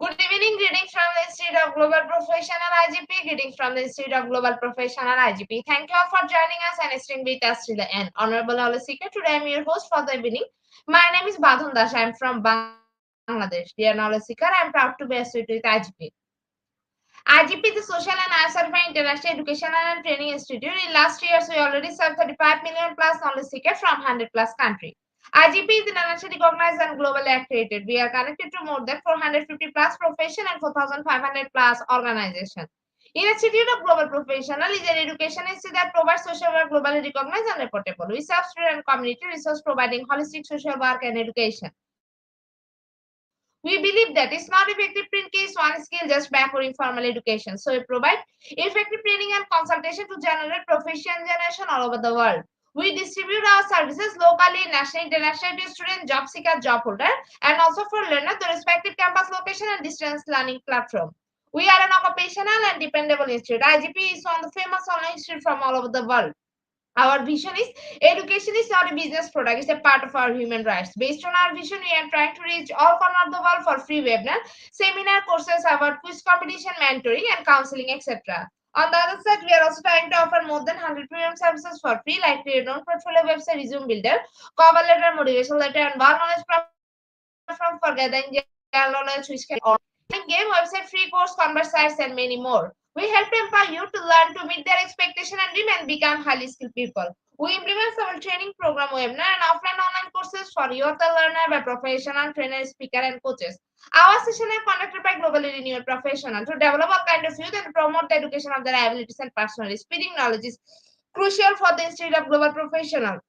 Good evening, greetings from the Institute of Global Professional IGP, greetings from the Institute of Global Professional IGP. Thank you all for joining us and staying with us till the end. Honorable Olasika, today I am your host for the evening. My name is Badhun Das. I am from Bangladesh. Dear Olasika, I am proud to be associated with IGP. IGP is the Social and ISRFI International Educational and Training Institute. In last years, we already served 35 million plus knowledge seekers from 100 plus countries. IGP is internationally recognized and globally accredited. We are connected to more than 450 plus profession and 4,500 plus organizations. Institute of Global Professional is an education institute that provides social work globally recognized and reportable. We serve student and community resource providing holistic social work and education. We believe that it's not effective to increase one skill just back or informal education. So we provide effective training and consultation to generate professional generation all over the world. We distribute our services locally, nationally, internationally to students, job seekers, job holder, and also for learners, the respective campus location and distance learning platform. We are an occupational and dependable institute. IGP is one of the famous online institute from all over the world. Our vision is education is not a business product, it's a part of our human rights. Based on our vision, we are trying to reach all corners of the world for free webinar, seminar courses about quiz competition, mentoring, and counseling, etc. On the other side, we are also trying to offer more than 100 premium services for free, like create own portfolio website, resume builder, cover letter, motivation letter, and one knowledge platform for gathering general knowledge, which can game, website, free course, convert sites, and many more. We help empower you to learn to meet their expectation and dream and become highly skilled people. We implement several training program, webinar, and offline online courses for youth learner by professional trainers, speaker, and coaches. Our sessions are conducted by globally renowned professionals to develop all kind of youth and promote the education of their abilities and personalities. Spreading knowledge is crucial for the Institute of Global Professional.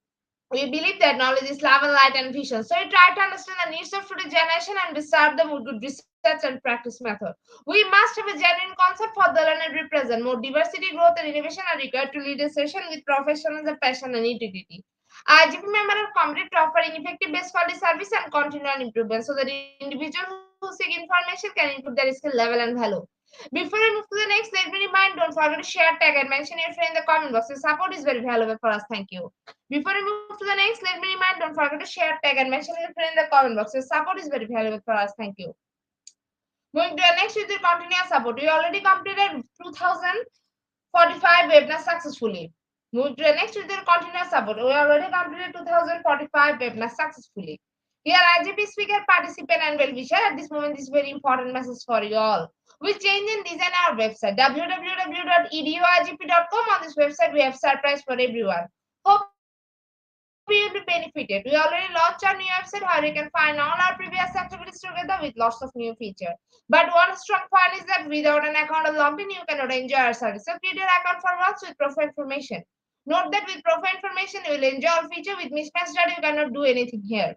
We believe that knowledge is love and light and vision. So we try to understand the needs of today's generation and we serve them with good research and practice method. We must have a genuine concept for the learner represent. More diversity, growth, and innovation are required to lead a session with professionalism, passion, and integrity. IGP members are committed to offering effective best quality service and continual improvement so that individuals who seek information can improve their skill level and value. Before we move to the next, let me remind, don't forget to share, tag, and mention your friend in the comment box. Your support is very valuable for us. Thank you. Before we move to the next, let me remind, don't forget to share, tag, and mention your friend in the comment box. Your support is very valuable for us. Thank you. Moving to the next with your continuous support. We already completed 2045 webinars successfully. Moving to the next with your continuous support. We already completed 2045 webinars successfully. Here, IGP speaker, participant, and well-wisher. At this moment, this is very important message for you all. We change and design our website www.eduigp.com. On this website, we have surprise for everyone. Hope you will be benefited. We already launched our new website where you can find all our previous activities together with lots of new features. But one strong point is that without an account or login, you cannot enjoy our service. So create your account for us with profile information. Note that with profile information, you will enjoy our feature. With mismatched data, you cannot do anything here.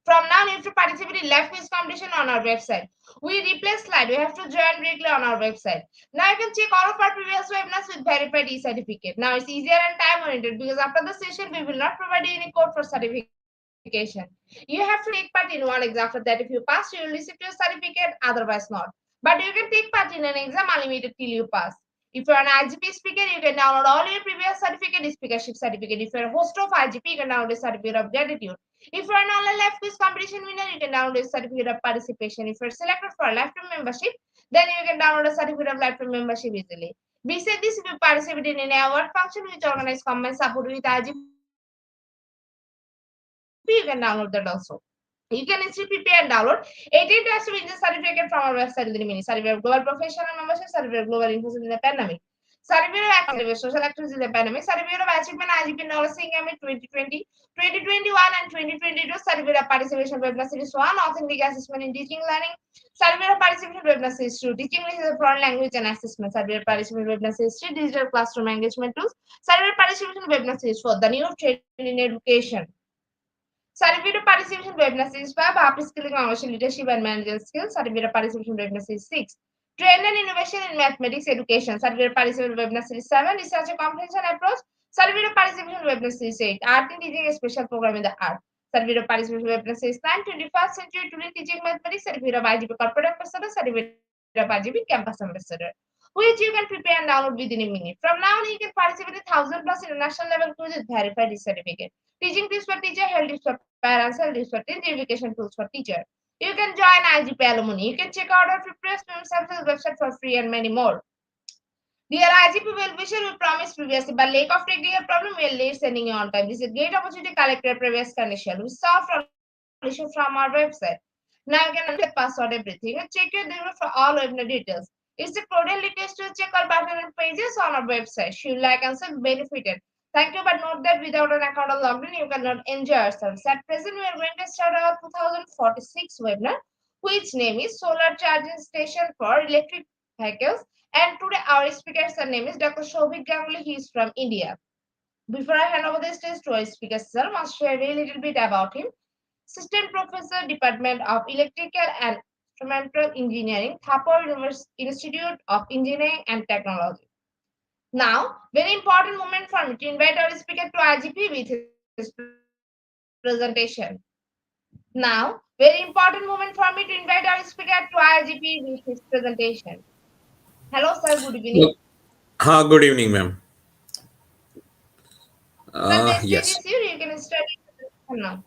From now, you have to participate in live quiz competition on our website. We replace slide. You have to join directly on our website. Now you can check all of our previous webinars with verified e-certificate. Now it's easier and time oriented because after the session, we will not provide you any code for certification. You have to take part in one exam. After that, if you pass, you will receive your certificate, otherwise not. But you can take part in an exam unlimited till you pass. If you're an IGP speaker, you can download all your previous certificate, speakership certificate. If you're a host of IGP, you can download a certificate of gratitude. If you're an online live quiz competition winner, you can download a certificate of participation. If you're selected for a lifetime membership, then you can download a certificate of lifetime membership easily. Besides this, if you participate in any award function which organize combined support with IGP, you can download that also. You can instantly prepare and download 18 types of business certificate from our website in the mini. Certificate of global professional membership, certificate of global influence in the pandemic. Certificate of social activism in the pandemic. Certificate of achievement IGP knowledge in 2020, 2021 and 2022. Certificate of participation webinar series 1, authentic assessment in teaching learning. Certificate of participation webinar series 2, teaching is a foreign language and assessment. Certificate of participation webinar series 3, digital classroom engagement tools. Certificate of participation webinar series 4, the new trend in education. Certificate of participation webinar series 5, upskilling commercial leadership and managerial skills. Certificate of participation webinar series 6, trend and innovation in mathematics education. Certificate of participation webinar series 7, research and comprehension approach. Certificate of participation webinar series 8, art in teaching a special program in the art. Certificate of participation webinar series 9, 21st century today teaching mathematics. Certificate of IGP corporate ambassador. Certificate of IGP campus ambassador, which you can prepare and download within a minute. From now on, you can participate in 1,000 plus international level quizzes with verified certificate. Teaching tips for teacher, health tips for parents, health tips for teacher, education tools for teacher. You can join IGP Alumni. You can check out our previous services website for free and many more. Dear IGP well-wisher, we promised previously, but lack of technical problem, we are late sending you on time. This is a great opportunity to collect your previous condition. We solved all issue from our website. Now you can enter password everything. You check your data for all webinar details. It's a cordial request to check our button and pages on our website. Should like and self benefited. Thank you, but note that without an account or login, you cannot enjoy ourselves. At present, we are going to start our 2046 webinar, which name is Solar Charging Station for Electric Vehicles. And today our speaker's name is Dr. Shobhik Ganguly. He is from India. Before I hand over the stage to our speaker, sir, I must share a little bit about him. Assistant Professor, Department of Electrical and Instrumental Engineering, Thapar Institute of Engineering and Technology. Now, very important moment for me to invite our speaker to IGP with his presentation. Now, very important moment for me to invite our speaker to IGP with his presentation. Hello, sir. Good evening. Good evening, ma'am. Sir, the stage Yes, is here. You can start now.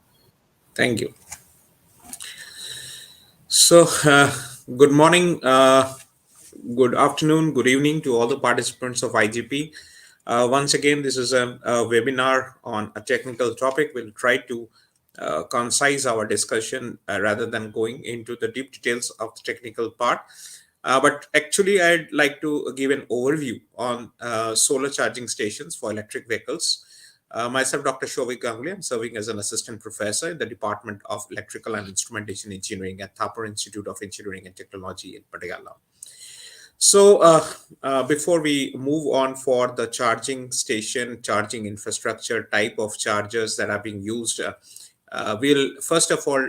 thank you. So, good morning, good afternoon, good evening to all the participants of IGP. Once again, this is a webinar on a technical topic. We'll try to concise our discussion rather than going into the deep details of the technical part. But actually, I'd like to give an overview on solar charging stations for electric vehicles. Myself, Dr. Shobhik Ganguly, I'm serving as an assistant professor in the Department of Electrical and Instrumentation Engineering at Thapar Institute of Engineering and Technology in Patiala. So, before we move on for the charging station, charging infrastructure, type of chargers that are being used, we'll first of all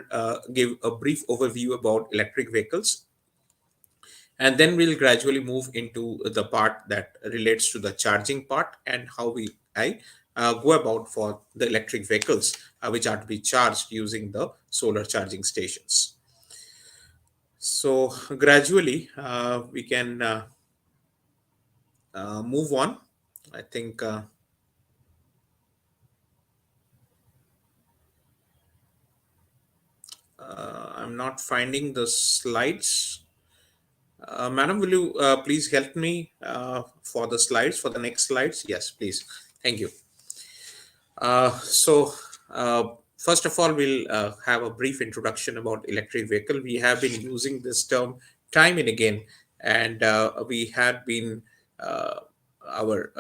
give a brief overview about electric vehicles, and then we'll gradually move into the part that relates to the charging part and how I go about for the electric vehicles which are to be charged using the solar charging stations. So gradually we can move on. I think I'm not finding the slides. Madam, will you please help me for the slides, for the next slides? Yes, please. Thank you. So, first of all, we'll have a brief introduction about electric vehicle. We have been using this term time and again, and we had been our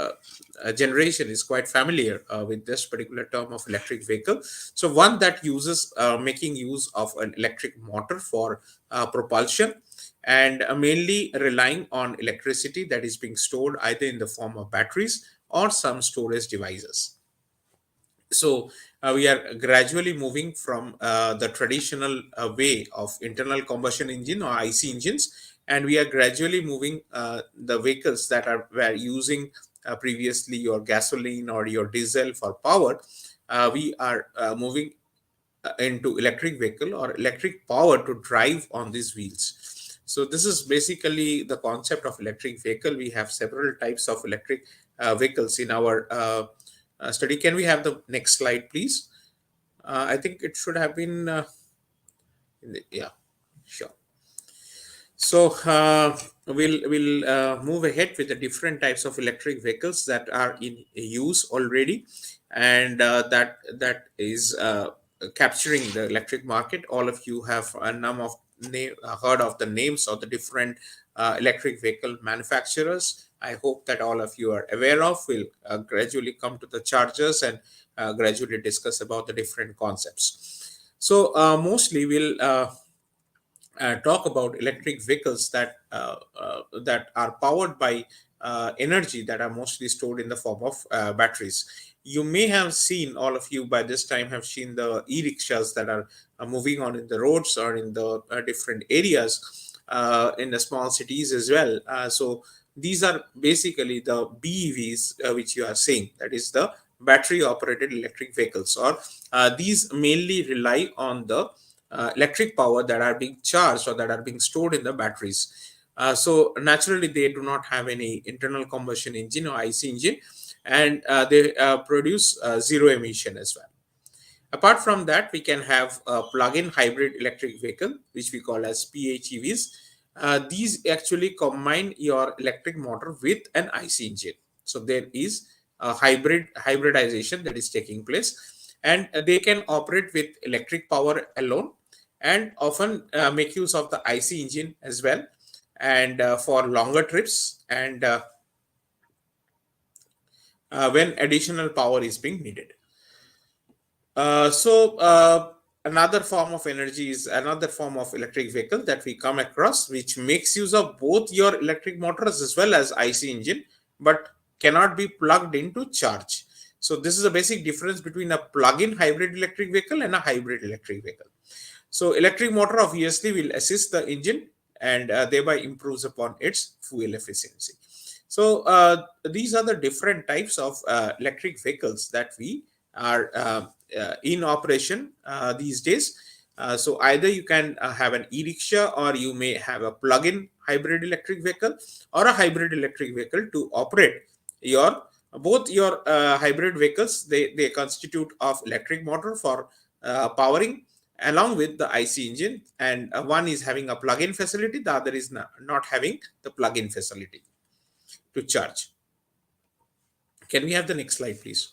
generation is quite familiar with this particular term of electric vehicle. So, one that uses making use of an electric motor for propulsion, and mainly relying on electricity that is being stored either in the form of batteries or some storage devices. So we are gradually moving from the traditional way of internal combustion engine or IC engines, and we are gradually moving the vehicles that were using previously your gasoline or your diesel for power. We are moving into electric vehicle or electric power to drive on these wheels. So this is basically the concept of electric vehicle. We have several types of electric vehicles in our study. Can we have the next slide, please? I think it should have been, yeah, sure. So we'll move ahead with the different types of electric vehicles that are in use already, and that is capturing the electric market. All of you have a number of heard of the names of the different electric vehicle manufacturers. I hope that all of you are aware of. We'll gradually come to the chargers and gradually discuss about the different concepts. So mostly we'll talk about electric vehicles that are powered by energy that are mostly stored in the form of batteries. You may have seen, all of you by this time have seen the e-rickshaws that are moving on in the roads or in the different areas in the small cities as well. So these are basically the BEVs which you are seeing. That is the battery operated electric vehicles, or these mainly rely on the electric power that are being charged or that are being stored in the batteries. So naturally, they do not have any internal combustion engine or IC engine, and they produce zero emission as well. Apart from that, we can have a plug-in hybrid electric vehicle, which we call as PHEVs. These actually combine your electric motor with an IC engine. So there is a hybridization that is taking place, and they can operate with electric power alone, and often make use of the IC engine as well, and for longer trips, and when additional power is being needed. Another form of energy is another form of electric vehicle that we come across, which makes use of both your electric motors as well as IC engine, but cannot be plugged into charge. So this is a basic difference between a plug-in hybrid electric vehicle and a hybrid electric vehicle. So electric motor obviously will assist the engine, and thereby improves upon its fuel efficiency. So these are the different types of electric vehicles that we are in operation these days. So either you can have an e-rickshaw, or you may have a plug-in hybrid electric vehicle or a hybrid electric vehicle to operate your both your hybrid vehicles. They constitute of electric motor for powering along with the IC engine, and one is having a plug-in facility, the other is not having the plug-in facility to charge. Can we have the next slide, please?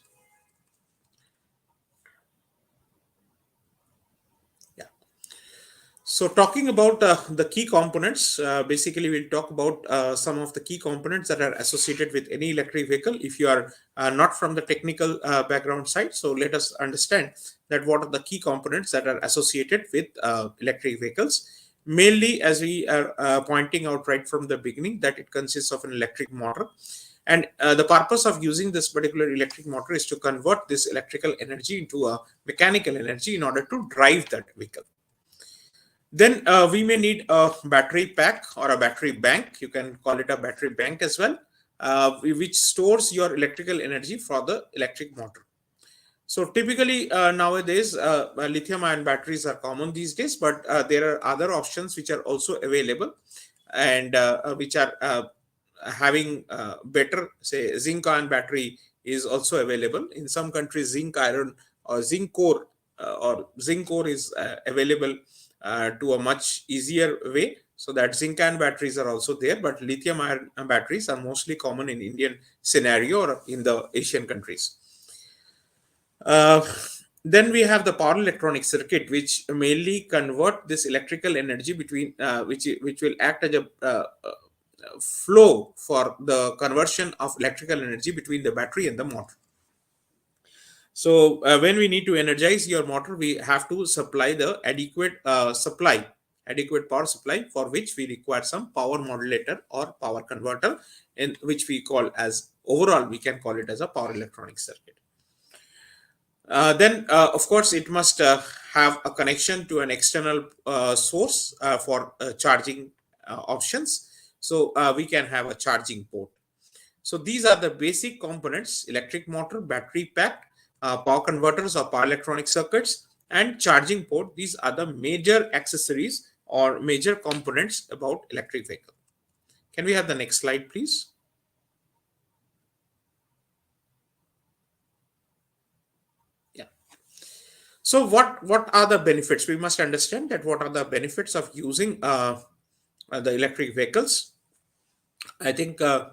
Yeah. So talking about the key components, basically we'll talk about some of the key components that are associated with any electric vehicle. If you are not from the technical background side, so let us understand that what are the key components that are associated with electric vehicles. Mainly, as we are pointing out right from the beginning, that it consists of an electric motor. And the purpose of using this particular electric motor is to convert this electrical energy into a mechanical energy in order to drive that vehicle. Then we may need a battery pack or a battery bank. You can call it a battery bank as well, which stores your electrical energy for the electric motor. So typically nowadays, lithium-ion batteries are common these days, but there are other options which are also available, and which are having better, say, zinc-ion battery is also available. In some countries, zinc iron or zinc core is available to a much easier way. So that zinc ion batteries are also there, but lithium ion batteries are mostly common in Indian scenario or in the Asian countries. Then we have the power electronic circuit, which mainly convert this electrical energy between which will act as a flow for the conversion of electrical energy between the battery and the motor. So when we need to energize your motor, we have to supply the adequate power supply, for which we require some power modulator or power converter, in which we call as, overall we can call it as a power electronic circuit. Then of course it must have a connection to an external source for charging options. So we can have a charging port. So these are the basic components: electric motor, battery pack, power converters or power electronic circuits, and charging port. These are the major accessories or major components about electric vehicle. Can we have the next slide, please? Yeah. So what are the benefits? We must understand that what are the benefits of using the electric vehicles. I think the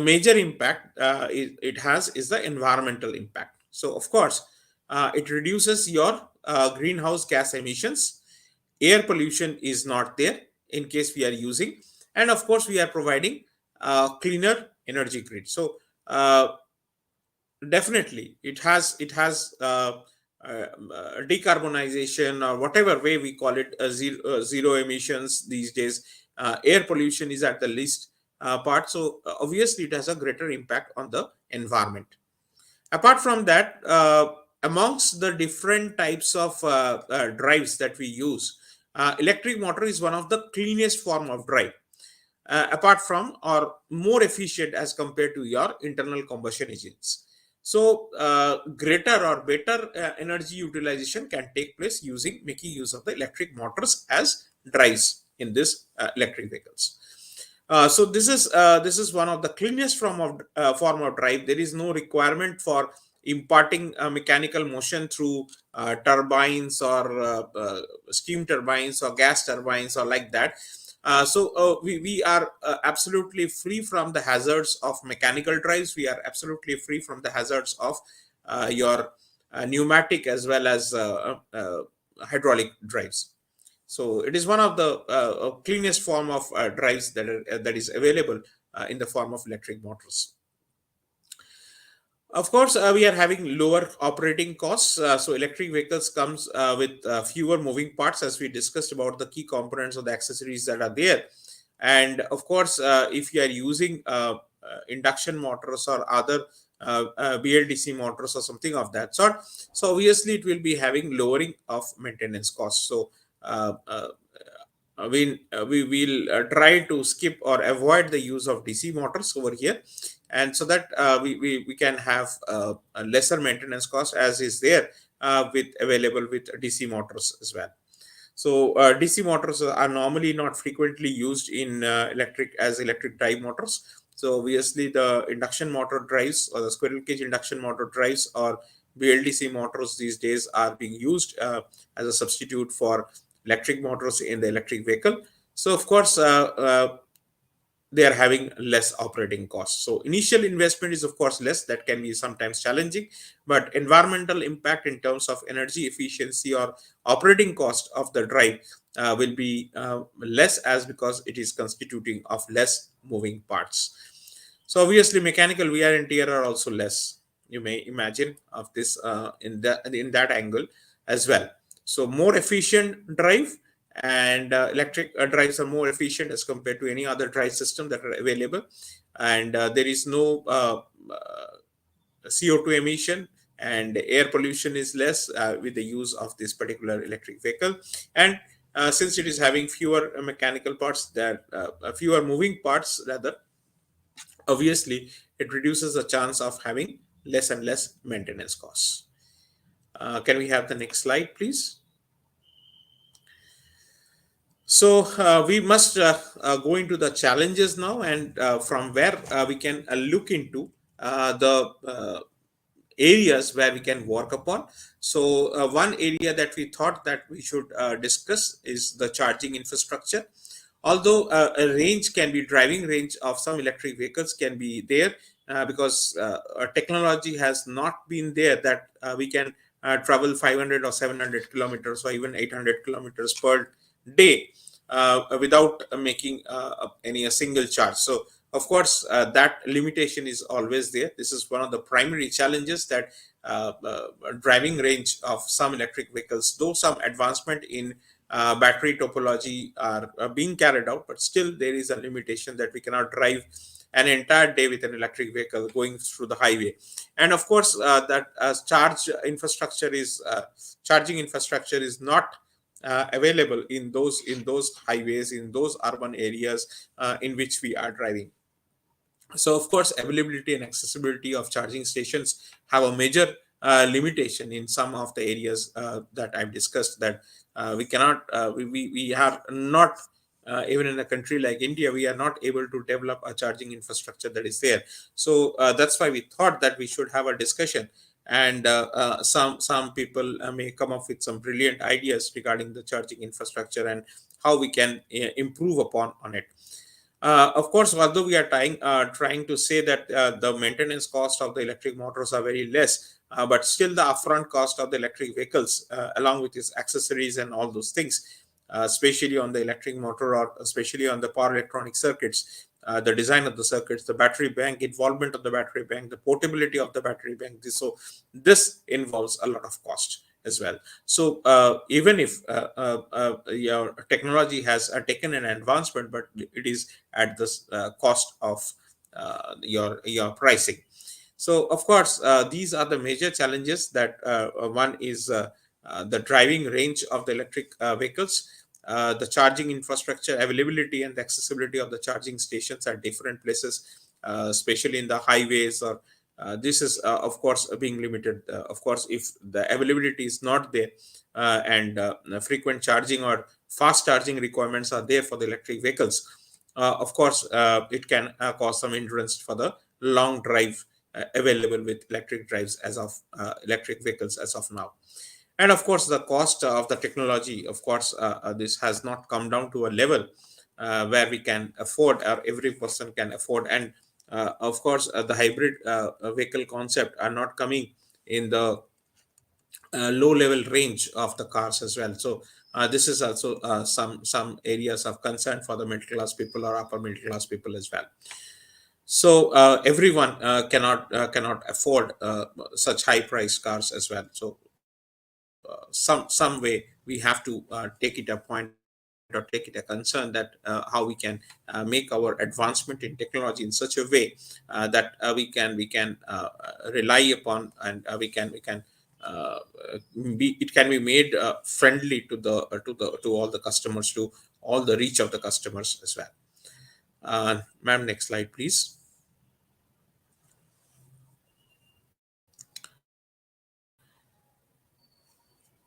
major impact it has is the environmental impact. So of course, it reduces your greenhouse gas emissions. Air pollution is not there in case we are using, and of course we are providing cleaner energy grid. So definitely it has decarbonization, or whatever way we call it, zero emissions these days. Air pollution is at the least part, so obviously it has a greater impact on the environment. Apart from that, amongst the different types of drives that we use, electric motor is one of the cleanest form of drive, apart from, or more efficient as compared to your internal combustion engines. So greater or better energy utilization can take place making use of the electric motors as drives in this electric vehicles. So this is one of the cleanest form of drive. There is no requirement for imparting mechanical motion through turbines or steam turbines or gas turbines or like that. We are absolutely free from the hazards of mechanical drives. We are absolutely free from the hazards of your pneumatic as well as hydraulic drives. So it is one of the cleanest form of drives that is available in the form of electric motors. Of course, we are having lower operating costs. So electric vehicles comes with fewer moving parts, as we discussed about the key components of the accessories that are there. And of course, if you are using induction motors or other BLDC motors or something of that sort, so obviously it will be having lowering of maintenance costs. So uh, uh, we will try to skip or avoid the use of DC motors over here, and so that we can have a lesser maintenance cost as is there with available with DC motors as well. So DC motors are normally not frequently used in electric drive motors. So obviously the induction motor drives or the squirrel cage induction motor drives or BLDC motors these days are being used as a substitute for electric motors in the electric vehicle. So of course they are having less operating costs. So initial investment is of course less. That can be sometimes challenging, but environmental impact in terms of energy efficiency or operating cost of the drive will be less, as because it is constituting of less moving parts. So obviously mechanical wear and tear are also less. You may imagine of this in that angle as well. So more efficient drive, and electric drives are more efficient as compared to any other drive system that are available, and there is no CO2 emission, and air pollution is less with the use of this particular electric vehicle. And since it is having fewer mechanical parts, that fewer moving parts rather, obviously it reduces the chance of having less and less maintenance costs. Can we have the next slide, please? So we must go into the challenges now, and from where we can look into the areas where we can work upon. So one area that we thought that we should discuss is the charging infrastructure. Although a range can be driving range of some electric vehicles can be there, because technology has not been there that we can travel 500 or 700 kilometers or even 800 kilometers per day without making any a single charge. So of course that limitation is always there. This is one of the primary challenges, that driving range of some electric vehicles, though some advancement in battery topology are being carried out, but still there is a limitation that we cannot drive an entire day with an electric vehicle going through the highway. And of course that charging infrastructure is not available in those highways, in those urban areas in which we are driving. So of course availability and accessibility of charging stations have a major limitation in some of the areas that I've discussed, that we cannot we are not even in a country like India, we are not able to develop a charging infrastructure that is there. So that's why we thought that we should have a discussion, and some people may come up with some brilliant ideas regarding the charging infrastructure and how we can improve upon on it. Of course, although we are trying to say that the maintenance cost of the electric motors are very less, but still the upfront cost of the electric vehicles, along with its accessories and all those things, especially on the electric motor or especially on the power electronic circuits, the design of the circuits, the battery bank, involvement of the battery bank, the portability of the battery bank. This involves a lot of cost as well. So even if your technology has taken an advancement, but it is at the cost of your pricing. So of course these are the major challenges, that one is the driving range of the electric vehicles, the charging infrastructure availability and the accessibility of the charging stations at different places, especially in the highways, or this is of course being limited. Of course, if the availability is not there, and frequent charging or fast charging requirements are there for the electric vehicles, of course it can cause some hindrance for the long drive available with electric drives as of electric vehicles as of now. And of course, the cost of the technology, of course, this has not come down to a level where we can afford, or every person can afford. And of course, the hybrid vehicle concept are not coming in the low level range of the cars as well. So this is also some areas of concern for the middle class people or upper middle class people as well. So everyone cannot afford such high priced cars as well. So some way we have to take it a point, or take it a concern, that how we can make our advancement in technology in such a way that we can rely upon, and we can uh, it can be made friendly to all the customers, to all the reach of the customers as well. Ma'am, next slide, please.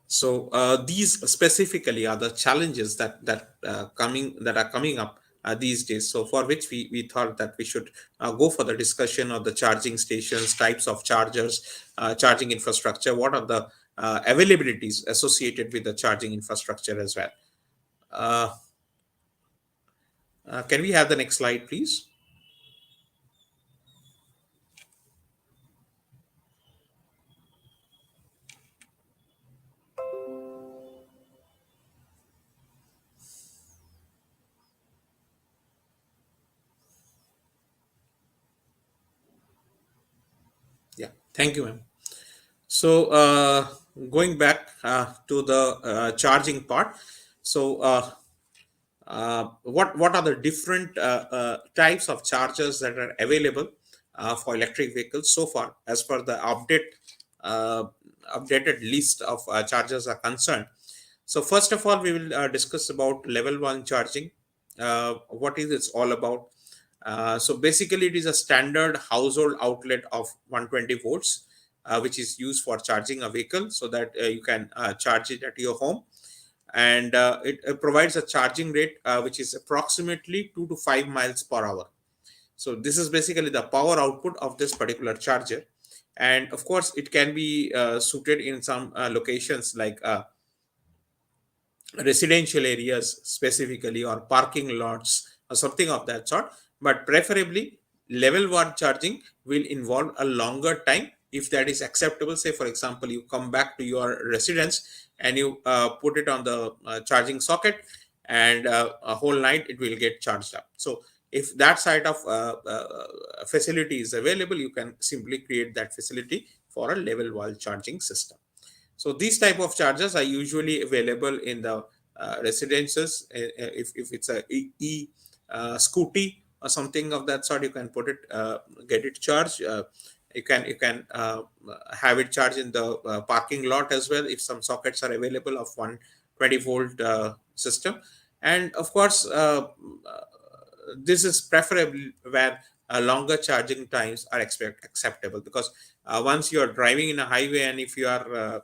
So these specifically are the challenges that are coming up these days. So for which we thought that we should go for the discussion of the charging stations, types of chargers, charging infrastructure, what are the availabilities associated with the charging infrastructure as well. Uh, can we have the next slide, please? Yeah, thank you, ma'am. So going back to the charging part. So what are the different types of chargers that are available for electric vehicles so far, as per the uh, updated list of chargers are concerned. So first of all, we will discuss about level 1 charging. What is it's all about? So basically, it is a standard household outlet of 120 volts, which is used for charging a vehicle, so that you can charge it at your home. And it provides a charging rate which is approximately 2 to 5 miles per hour. So this is basically the power output of this particular charger. And of course, it can be suited in some locations like residential areas specifically, or parking lots, or something of that sort. But preferably, level 1 charging will involve a longer time, if that is acceptable. Say for example, you come back to your residence and you put it on the charging socket, and a whole night it will get charged up. So if that side of facility is available, you can simply create that facility for a level 1 charging system. So these type of chargers are usually available in the residences. If it's a scooty or something of that sort, you can put it, get it charged. You can have it charged in the parking lot as well, if some sockets are available of 120 volt system. And of course, this is preferable where longer charging times are acceptable, because once you are driving in a highway, and if you are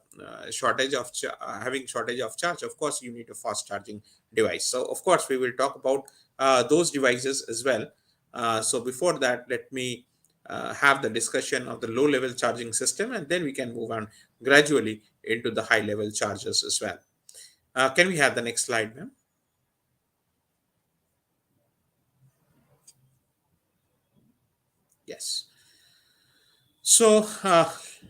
having shortage of charge, of course you need a fast charging device. So of course we will talk about those devices as well. So before that, let me have the discussion of the low level charging system, and then we can move on gradually into the high level chargers as well. Can we have the next slide, ma'am? Yes. So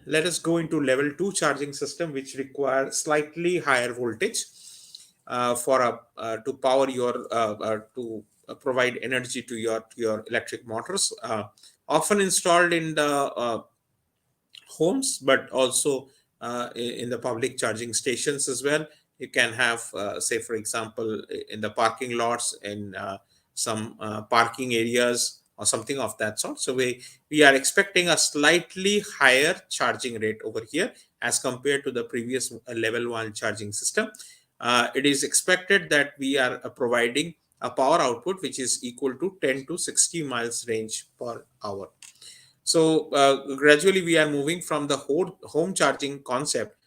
let us go into level 2 charging system, which require slightly higher voltage for to power your to provide energy to your electric motors, often installed in the homes, but also in the public charging stations as well. You can have, say for example, in the parking lots, in some parking areas, or something of that sort. So we are expecting a slightly higher charging rate over here as compared to the previous level 1 charging system. It is expected that we are providing a power output which is equal to 10 to 60 miles range per hour. So gradually we are moving from the home charging concept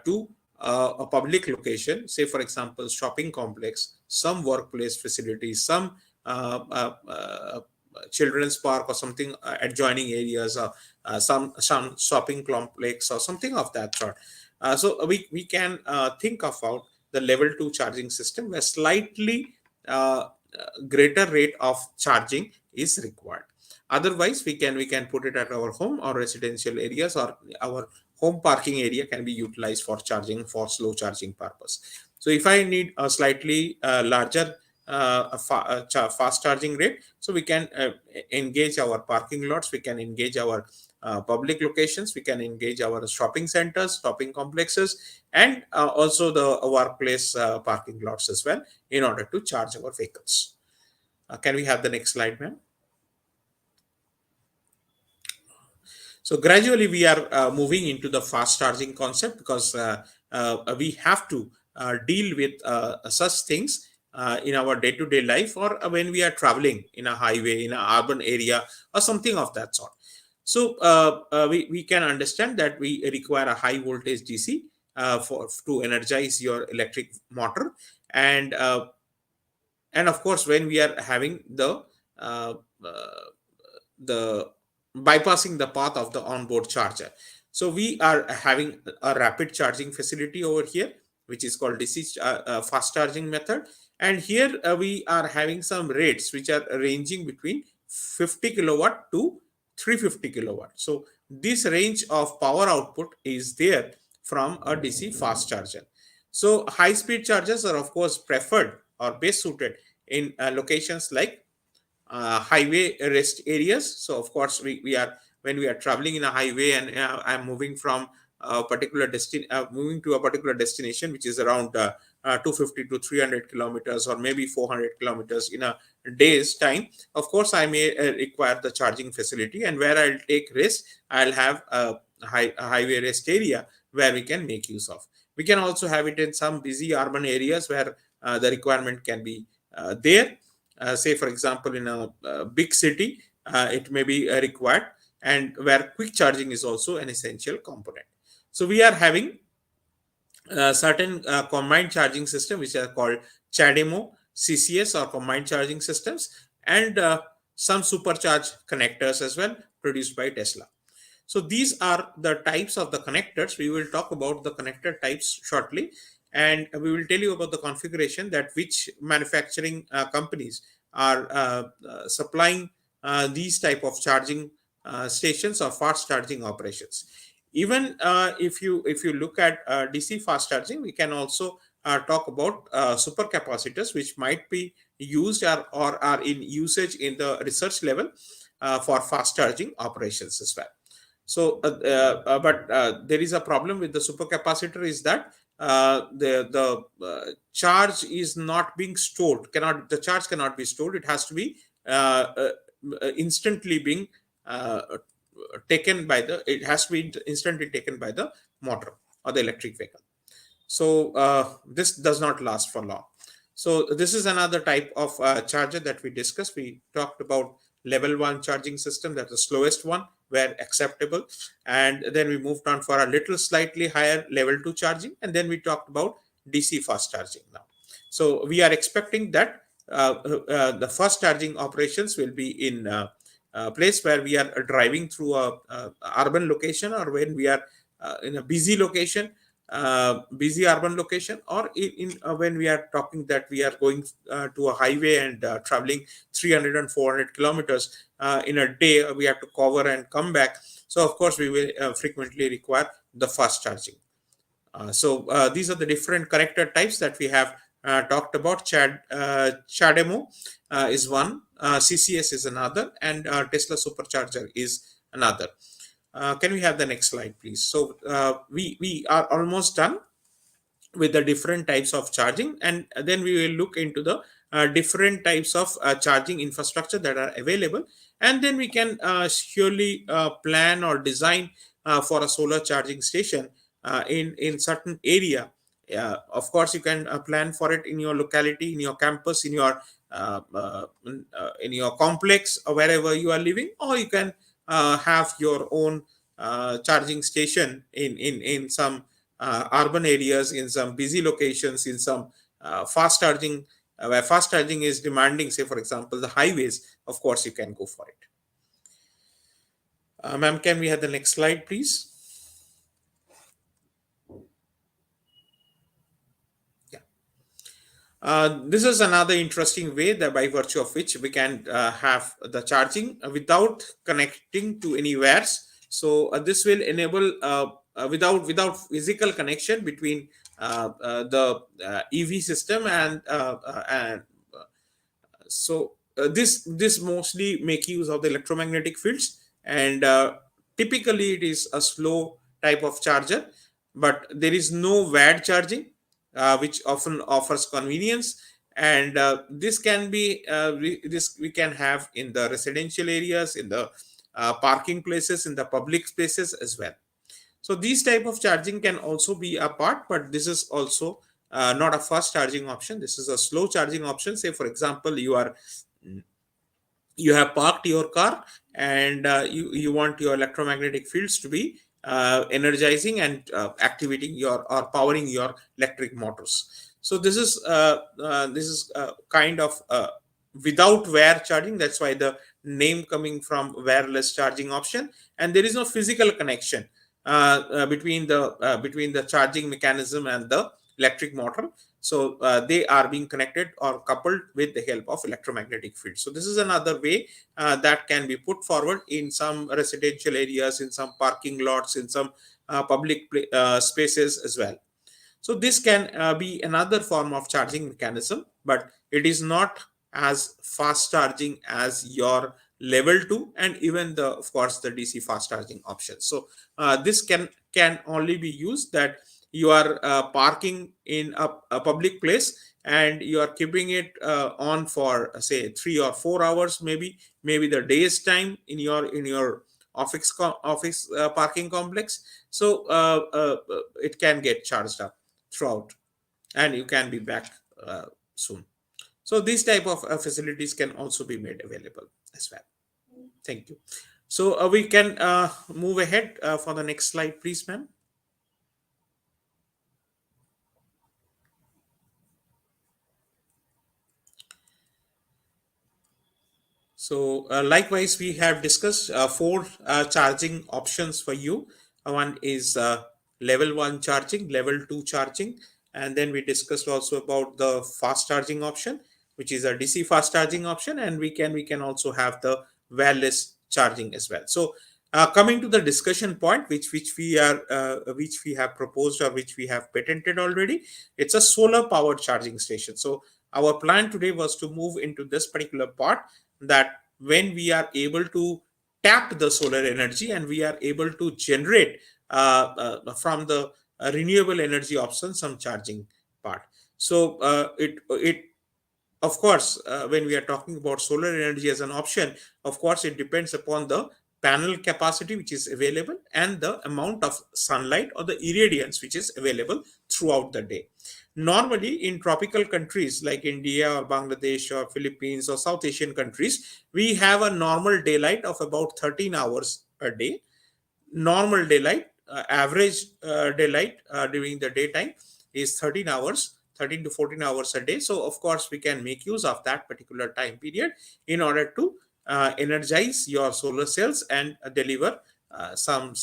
to a public location, say for example, shopping complex, some workplace facilities, some uh, uh, uh, children's park or something adjoining areas, or some shopping complex or something of that sort. So we can think about the level 2 charging system where slightly uh, greater rate of charging is required. Otherwise we can put it at our home or residential areas, or our home parking area can be utilized for charging for slow charging purpose. So if I need a slightly larger fast charging rate, so we can engage our parking lots, we can engage our public locations, we can engage our shopping centers, shopping complexes, and also the workplace parking lots as well, in order to charge our vehicles. Can we have the next slide, ma'am? So gradually we are moving into the fast charging concept, because we have to deal with such things in our day-to-day life, or when we are traveling in a highway in an urban area or something of that sort. So we can understand that we require a high voltage DC for to energize your electric motor. And uh, and of course, when we are having uh, uh, the bypassing the path of the onboard charger, so we are having a rapid charging facility over here, which is called DC fast charging method. And here we are having some rates which are ranging between 50 kilowatt to 350 kilowatt. So this range of power output is there from a DC fast charger. So high speed chargers are of course preferred or best suited in locations like highway rest areas. So of course we are, when we are traveling in a highway and I'm moving from a particular moving to a particular destination which is around 250 to 300 kilometers, or maybe 400 kilometers in a day's time, of course I may require the charging facility, and where I'll take rest, I'll have a highway rest area where we can make use of. We can also have it in some busy urban areas where the requirement can be there. Say for example in a big city, it may be required, and where quick charging is also an essential component. So we are having certain combined charging system which are called CHAdeMO, CCS, or combined charging systems, and some supercharged connectors as well, produced by Tesla. So these are the types of the connectors. We will talk about the connector types shortly, and we will tell you about the configuration, that which manufacturing companies are supplying these type of charging stations or fast charging operations. Even if you look at DC fast charging, we can also talk about supercapacitors, which might be used or are in usage in the research level for fast charging operations as well. So but there is a problem with the supercapacitor, is that the charge is not being stored, cannot the charge cannot be stored, it has to be uh, uh, instantly being uh, taken by the it has to be instantly taken by the motor or the electric vehicle. So this does not last for long. So this is another type of charger that we discussed. We talked about level 1 charging system, that's the slowest one where acceptable, and then we moved on for a little slightly higher level 2 charging, and then we talked about DC fast charging now. So we are expecting that the fast charging operations will be in a place where we are driving through a urban location, or when we are in a busy location, busy urban location, or when we are talking that we are going to a highway and traveling 300 and 400 kilometers in a day, we have to cover and come back. So of course we will frequently require the fast charging. So these are the different connector types that we have talked about. CHAdeMO is one, CCS is another, and Tesla supercharger is another. Can we have the next slide, please? So we are almost done with the different types of charging, and then we will look into the different types of charging infrastructure that are available, and then we can surely plan or design for a solar charging station in certain area. Of course you can plan for it in your locality, in your campus, in your complex, or wherever you are living, or you can have your own charging station in some urban areas, in some busy locations, in some fast charging where fast charging is demanding, say for example the highways, of course you can go for it. Ma'am, can we have the next slide, please? Yeah. This is another interesting way that by virtue of which we can have the charging without connecting to any wires. So this will enable without physical connection between the EV system and this mostly make use of the electromagnetic fields, and typically it is a slow type of charger, but there is no wad charging, which often offers convenience. And this can be this we can have in the residential areas, in the parking places, in the public spaces as well. So these type of charging can also be a part, but this is also not a fast charging option. This is a slow charging option. Say for example you have parked your car, and you want your electromagnetic fields to be energizing and activating your or powering your electric motors. So this is kind of without wire charging. That's why the name coming from wireless charging option, and there is no physical connection between the charging mechanism and the electric motor. So they are being connected or coupled with the help of electromagnetic field. So this is another way that can be put forward in some residential areas, in some parking lots, in some public spaces as well. So this can be another form of charging mechanism, but it is not as fast charging as your level 2 and even the of course the DC fast charging option. So this can only be used that you are parking in a public place and you are keeping it on for say 3 or 4 hours, maybe the day's time in your office parking complex. So it can get charged up throughout, and you can be back soon. So these type of facilities can also be made available as well. Thank you. So we can move ahead for the next slide, please, ma'am. So likewise, we have discussed four charging options for you. One is level 1 charging, level 2 charging, and then we discussed also about the fast charging option, which is a DC fast charging option, and we can also have the wireless charging as well. So coming to the discussion point, which we have proposed or which we have patented already, it's a solar powered charging station. So our plan today was to move into this particular part, that when we are able to tap the solar energy and we are able to generate from the renewable energy option some charging part. So it of course when we are talking about solar energy as an option, of course it depends upon the panel capacity which is available and the amount of sunlight or the irradiance which is available throughout the day. Normally in tropical countries like India or Bangladesh or Philippines or South Asian countries, we have a normal daylight of about 13 hours a day. Normal daylight, average daylight during the daytime is 13 hours, 13 to 14 hours a day. So of course we can make use of that particular time period in order to energize your solar cells and deliver some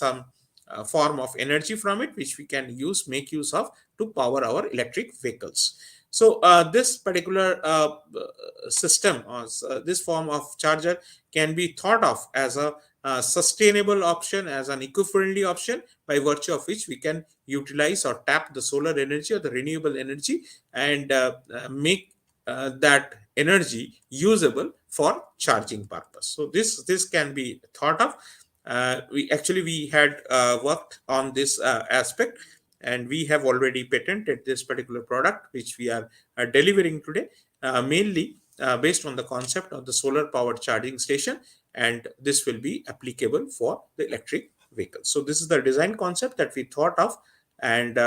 form of energy from it, which we can make use of to power our electric vehicles. So this particular system or this form of charger can be thought of as a sustainable option, as an eco-friendly option, by virtue of which we can utilize or tap the solar energy or the renewable energy and make that energy usable for charging purpose. So this can be thought of. We had worked on this aspect, and we have already patented this particular product which we are delivering today, mainly based on the concept of the solar powered charging station, and this will be applicable for the electric vehicles. So this is the design concept that we thought of, and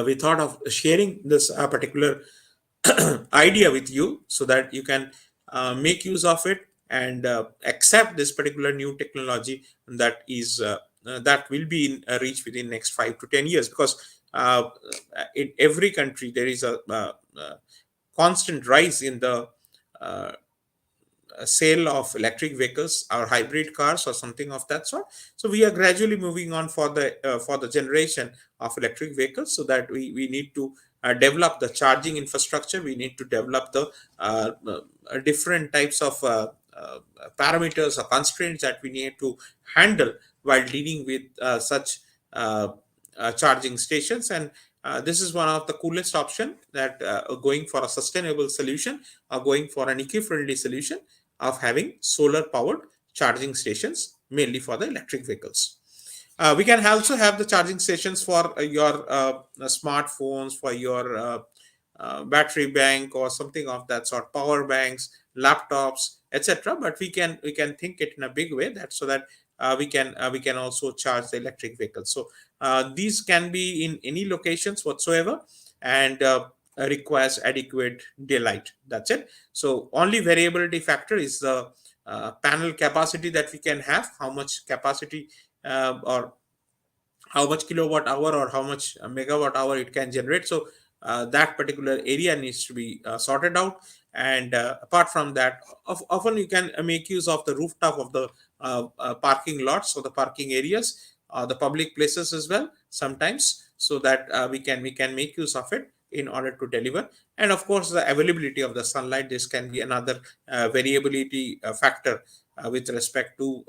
we thought of sharing this particular idea with you so that you can make use of it and accept this particular new technology that will be in reach within next 5 to 10 years, because in every country there is a constant rise in the uh, sale of electric vehicles or hybrid cars or something of that sort. So we are gradually moving on for the generation of electric vehicles, so that we need to develop the charging infrastructure. We need to develop the different types of parameters or constraints that we need to handle while dealing with such uh, charging stations. And this is one of the coolest option, that going for a sustainable solution or going for an eco-friendly solution of having solar powered charging stations, mainly for the electric vehicles. We can also have the charging stations for your smartphones, for your battery bank or something of that sort, power banks, laptops, etc. But we can think it in a big way, that so that we can also charge the electric vehicles. So these can be in any locations whatsoever, and requires adequate daylight. That's it. So only variability factor is the panel capacity that we can have, how much capacity or how much kilowatt hour or how much megawatt hour it can generate. So that particular area needs to be sorted out. And apart from that, often you can make use of the rooftop of the parking lots or the parking areas, the public places as well sometimes, so that we can make use of it in order to deliver. And of course, the availability of the sunlight, this can be another variability factor with respect to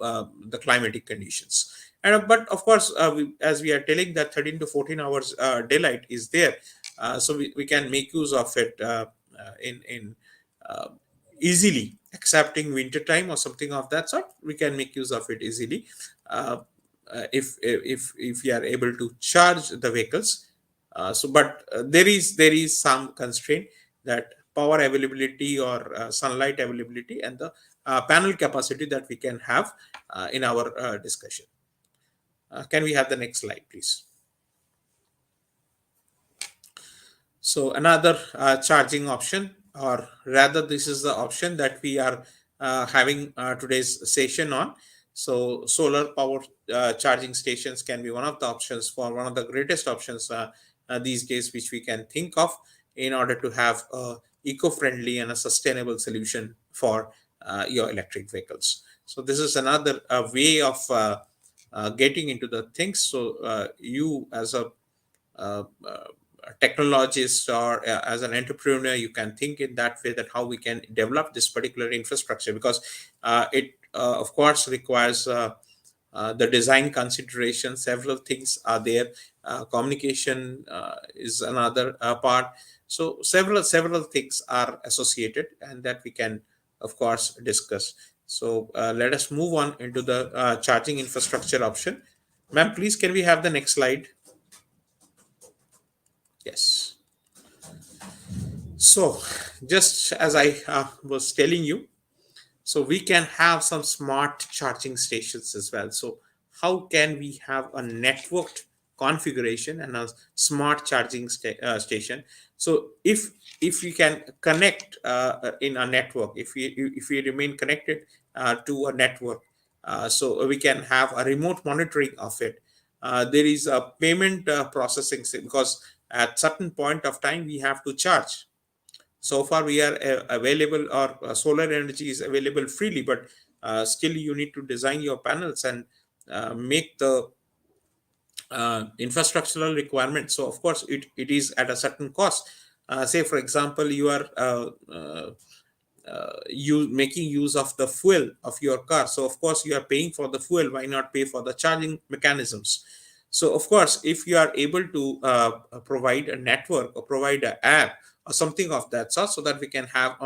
the climatic conditions. And but of course, as we are telling, that 13 to 14 hours daylight is there, so we can make use of it in uh, easily, accepting winter time or something of that sort. We can make use of it easily, uh, if we are able to charge the vehicles. But there is some constraint, that power availability or sunlight availability, and the panel capacity that we can have in our discussion. Can we have the next slide, please? So another charging option, or rather, this is the option that we are having today's session on. So solar power charging stations can be one of the options, for one of the greatest options these days, which we can think of in order to have a eco-friendly and a sustainable solution for your electric vehicles. So this is another way of getting into the things. So you, as a technologist or as an entrepreneur, you can think in that way, that how we can develop this particular infrastructure, because it of course requires the design consideration. Several things are there. Communication is another part. So several things are associated, and that we can of course discuss. So let us move on into the charging infrastructure option. Ma'am, please, can we have the next slide? Yes. So, just as I was telling you, so we can have some smart charging stations as well. So how can we have a networked configuration and a smart charging station? So if we can connect in a network, if we remain connected to a network, so we can have a remote monitoring of it. There is a payment processing, because at certain point of time we have to charge. So far we are available, or solar energy is available freely, but still you need to design your panels and make the infrastructural requirements. So of course it is at a certain cost. Say for example, you are you making use of the fuel of your car, so of course you are paying for the fuel. Why not pay for the charging mechanisms? So of course, if you are able to provide a network or provide an app or something of that sort, so that we can have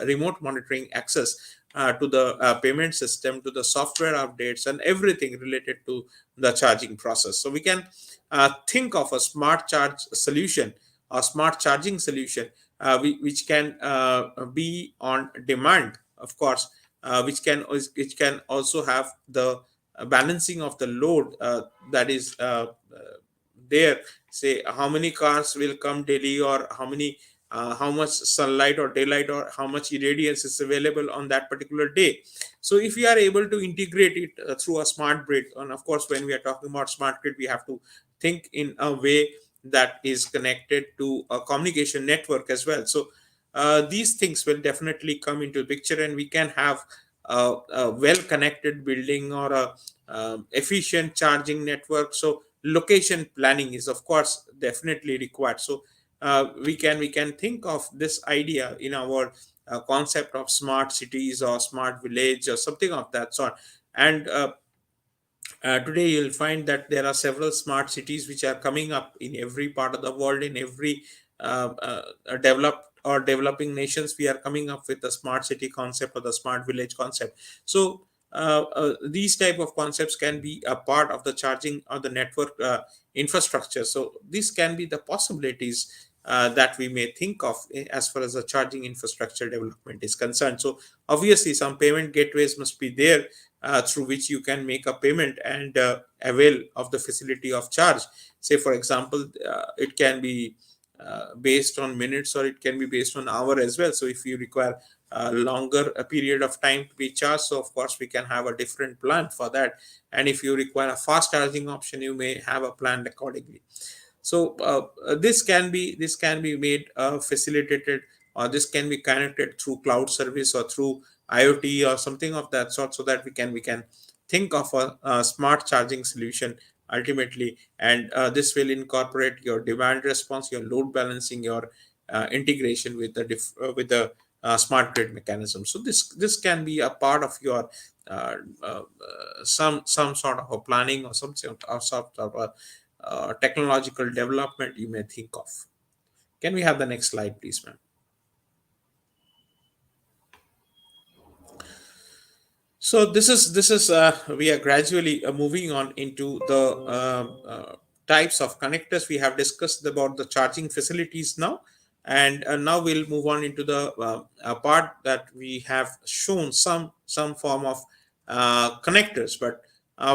remote monitoring access to the payment system, to the software updates, and everything related to the charging process. So we can think of a smart charge solution or smart charging solution, which can be on demand, of course, which can also have the balancing of the load that is there. Say how many cars will come daily, or how much sunlight or daylight or how much irradiance is available on that particular day. So if we are able to integrate it through a smart grid, and of course when we are talking about smart grid, we have to think in a way that is connected to a communication network as well. So these things will definitely come into picture, and we can have a well connected building or a efficient charging network. So location planning is of course definitely required. So we can think of this idea in our concept of smart cities or smart village or something of that sort. And today you'll find that there are several smart cities which are coming up in every part of the world. In every developed or developing nations, we are coming up with the smart city concept or the smart village concept. So these type of concepts can be a part of the charging or the network infrastructure. So these can be the possibilities that we may think of as far as the charging infrastructure development is concerned. So obviously some payment gateways must be there through which you can make a payment and avail of the facility of charge. Say for example, it can be based on minutes, or it can be based on hour as well. So if you require a longer a period of time to be charged, so of course we can have a different plan for that. And if you require a fast charging option, you may have a plan accordingly. So this can be made facilitated, or this can be connected through cloud service or through IoT or something of that sort, so that we can think of a smart charging solution ultimately. And this will incorporate your demand response, your load balancing, your integration with the smart grid mechanism. So this can be a part of your some sort of a planning, or some sort of a technological development you may think of. Can we have the next slide, please, ma'am? So this is we are gradually moving on into the types of connectors. We have discussed about the charging facilities now, and now we'll move on into the part that we have shown some form of connectors. But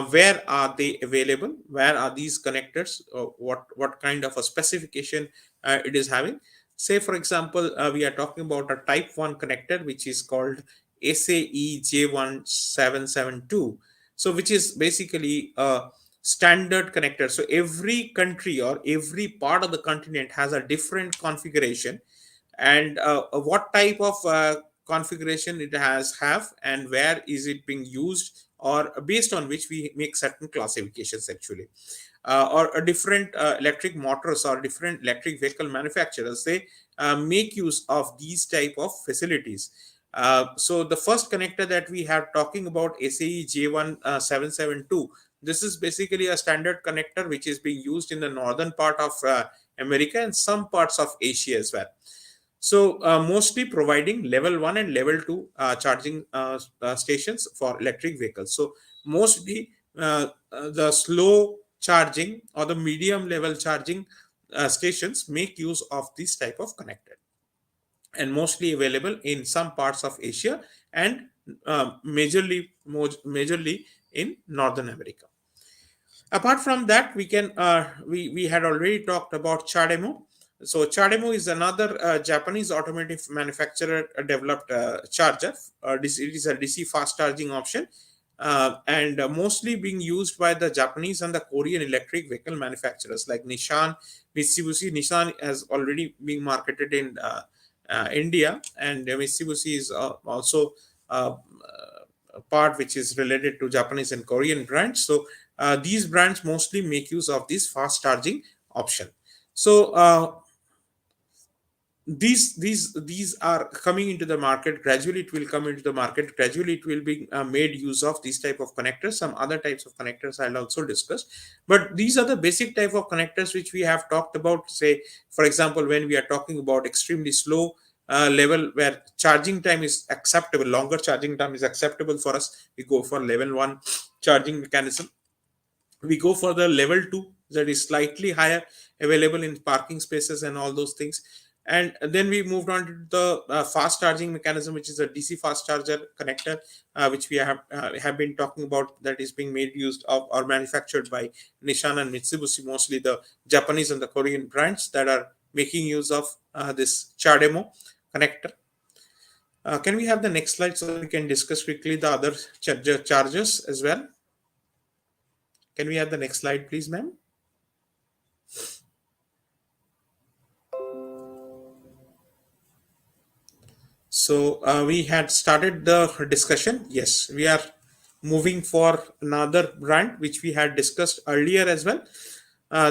where are they available? Where are these connectors? What kind of a specification it is having? Say for example, we are talking about a type 1 connector, which is called SAE J1772. So, which is basically a standard connector. So, every country or every part of the continent has a different configuration, and what type of configuration it has have, and where is it being used, or based on which we make certain classifications actually. Or a different electric motors or different electric vehicle manufacturers, they make use of these type of facilities. So the first connector that we have talking about, SAE J1772, this is basically a standard connector which is being used in the northern part of America and some parts of Asia as well. So mostly providing level 1 and level 2 charging stations for electric vehicles. So mostly the slow charging or the medium level charging stations make use of this type of connector, and mostly available in some parts of Asia, and majorly in Northern America. Apart from that, we had already talked about Chademo. So Chademo is another Japanese automotive manufacturer developed charger. It is a DC fast charging option, and mostly being used by the Japanese and the Korean electric vehicle manufacturers like Nissan, Mitsubishi. Nissan has already been marketed in India, and Mitsubishi is also a part which is related to Japanese and Korean brands. So these brands mostly make use of this fast charging option. So these are coming into the market gradually. It will come into the market gradually. It will be made use of these type of connectors. Some other types of connectors I'll also discuss, but these are the basic type of connectors which we have talked about. Say for example, when we are talking about extremely slow level where charging time is acceptable, longer charging time is acceptable for us, we go for level 1 charging mechanism. We go for the level 2, that is slightly higher, available in parking spaces and all those things. And then we moved on to the fast charging mechanism, which is a DC fast charger connector, which we have been talking about, that is being made used of or manufactured by Nissan and Mitsubishi, mostly the Japanese and the Korean brands that are making use of this Chademo connector. Can we have the next slide so we can discuss quickly the other chargers as well? Can we have the next slide, please, ma'am? So we had started the discussion. Yes, we are moving for another brand which we had discussed earlier as well.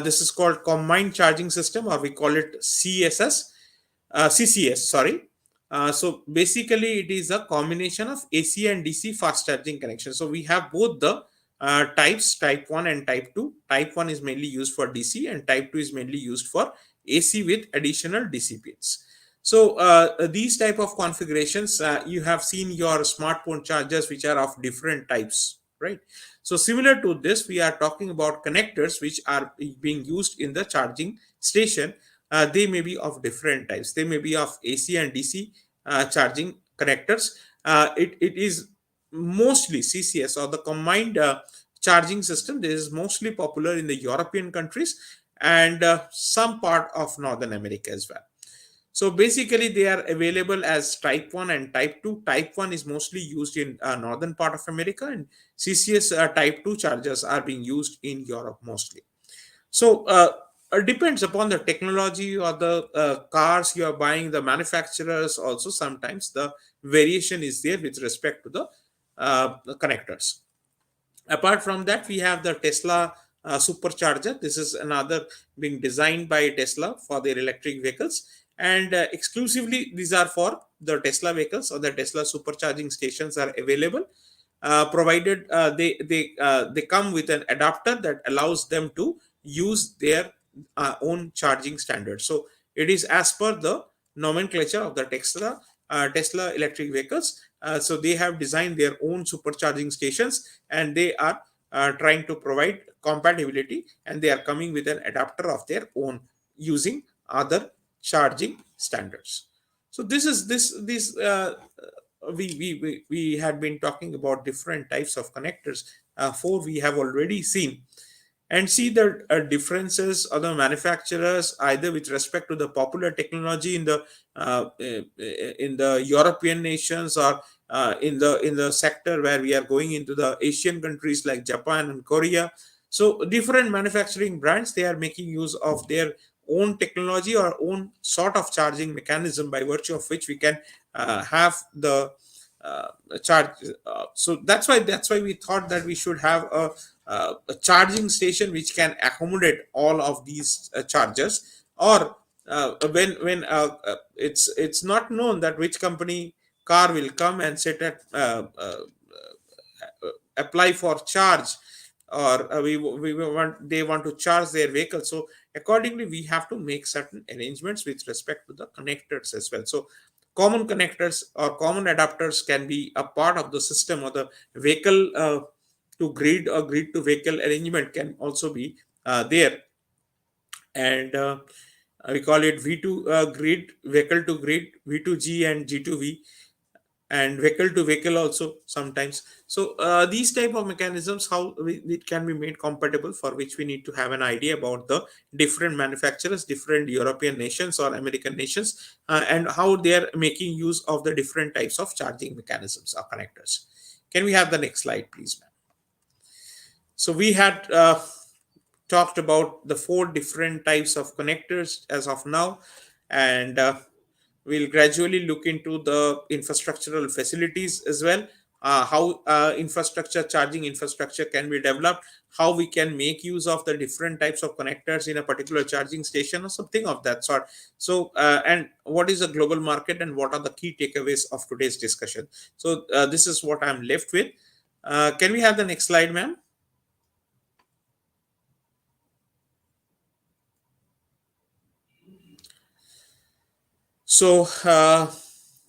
This is called Combined Charging System, or we call it CSS, CCS. Sorry. So basically, it is a combination of AC and DC fast charging connection. So we have both the types, Type 1 and Type 2. Type 1 is mainly used for DC, and Type 2 is mainly used for AC with additional DC pins. So these type of configurations, you have seen your smartphone chargers which are of different types, right? So similar to this, we are talking about connectors which are being used in the charging station. They may be of different types. They may be of AC and DC charging connectors. It is mostly CCS, or the combined charging system. This is mostly popular in the European countries and some part of Northern America as well. So basically, they are available as Type 1 and Type 2. Type 1 is mostly used in northern part of America, and CCS Type 2 chargers are being used in Europe mostly. So it depends upon the technology or the cars you are buying, the manufacturers also sometimes the variation is there with respect to the connectors. Apart from that, we have the Tesla supercharger. This is another being designed by Tesla for their electric vehicles, and exclusively these are for the Tesla vehicles, or the Tesla supercharging stations are available, provided they come with an adapter that allows them to use their own charging standard. So it is as per the nomenclature of the Tesla electric vehicles. So they have designed their own supercharging stations, and they are trying to provide compatibility, and they are coming with an adapter of their own using other charging standards. So this is this we had been talking about different types of connectors. Four we have already seen, and see the differences of the manufacturers either with respect to the popular technology in the European nations, or in the sector where we are going into the Asian countries like Japan and Korea. So different manufacturing brands, they are making use of their own technology or own sort of charging mechanism, by virtue of which we can have the uh, charge. So that's why we thought that we should have a charging station which can accommodate all of these chargers. Or when it's not known that which company car will come and sit at apply for charge, or we want they want to charge their vehicle. So accordingly, we have to make certain arrangements with respect to the connectors as well. So common connectors or common adapters can be a part of the system, or the vehicle to grid or grid to vehicle arrangement can also be there. And we call it V2 grid, vehicle to grid, V2G and G2V, and vehicle to vehicle also sometimes. So these type of mechanisms, how it can be made compatible, for which we need to have an idea about the different manufacturers, different European nations or American nations, and how they are making use of the different types of charging mechanisms or connectors. Can we have the next slide, please, ma'am? So we had talked about the four different types of connectors as of now, and we'll gradually look into the infrastructural facilities as well. How infrastructure, charging infrastructure can be developed, how we can make use of the different types of connectors in a particular charging station or something of that sort. So and what is the global market, and what are the key takeaways of today's discussion. So this is what I'm left with. Can we have the next slide, ma'am? So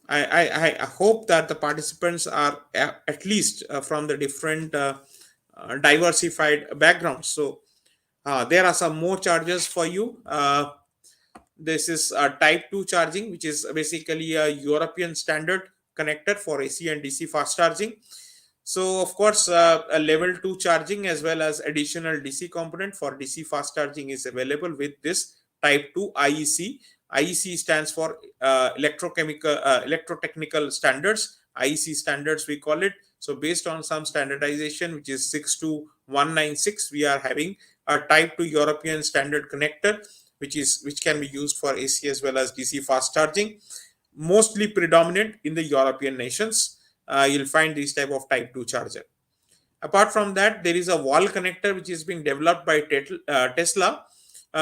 I hope that the participants are at least from the different diversified backgrounds. So there are some more chargers for you. This is Type 2 charging, which is basically a European standard connector for AC and DC fast charging. So of course, a level 2 charging as well as additional DC component for DC fast charging is available with this Type 2 IEC. IEC stands for electrotechnical standards. IEC standards we call it. So based on some standardization, which is 62196, we are having a Type 2 European standard connector, which can be used for AC as well as DC fast charging. mostly predominant in the European nations. You'll find this type of type 2 charger. Apart from that, there is a wall connector which is being developed by Tesla,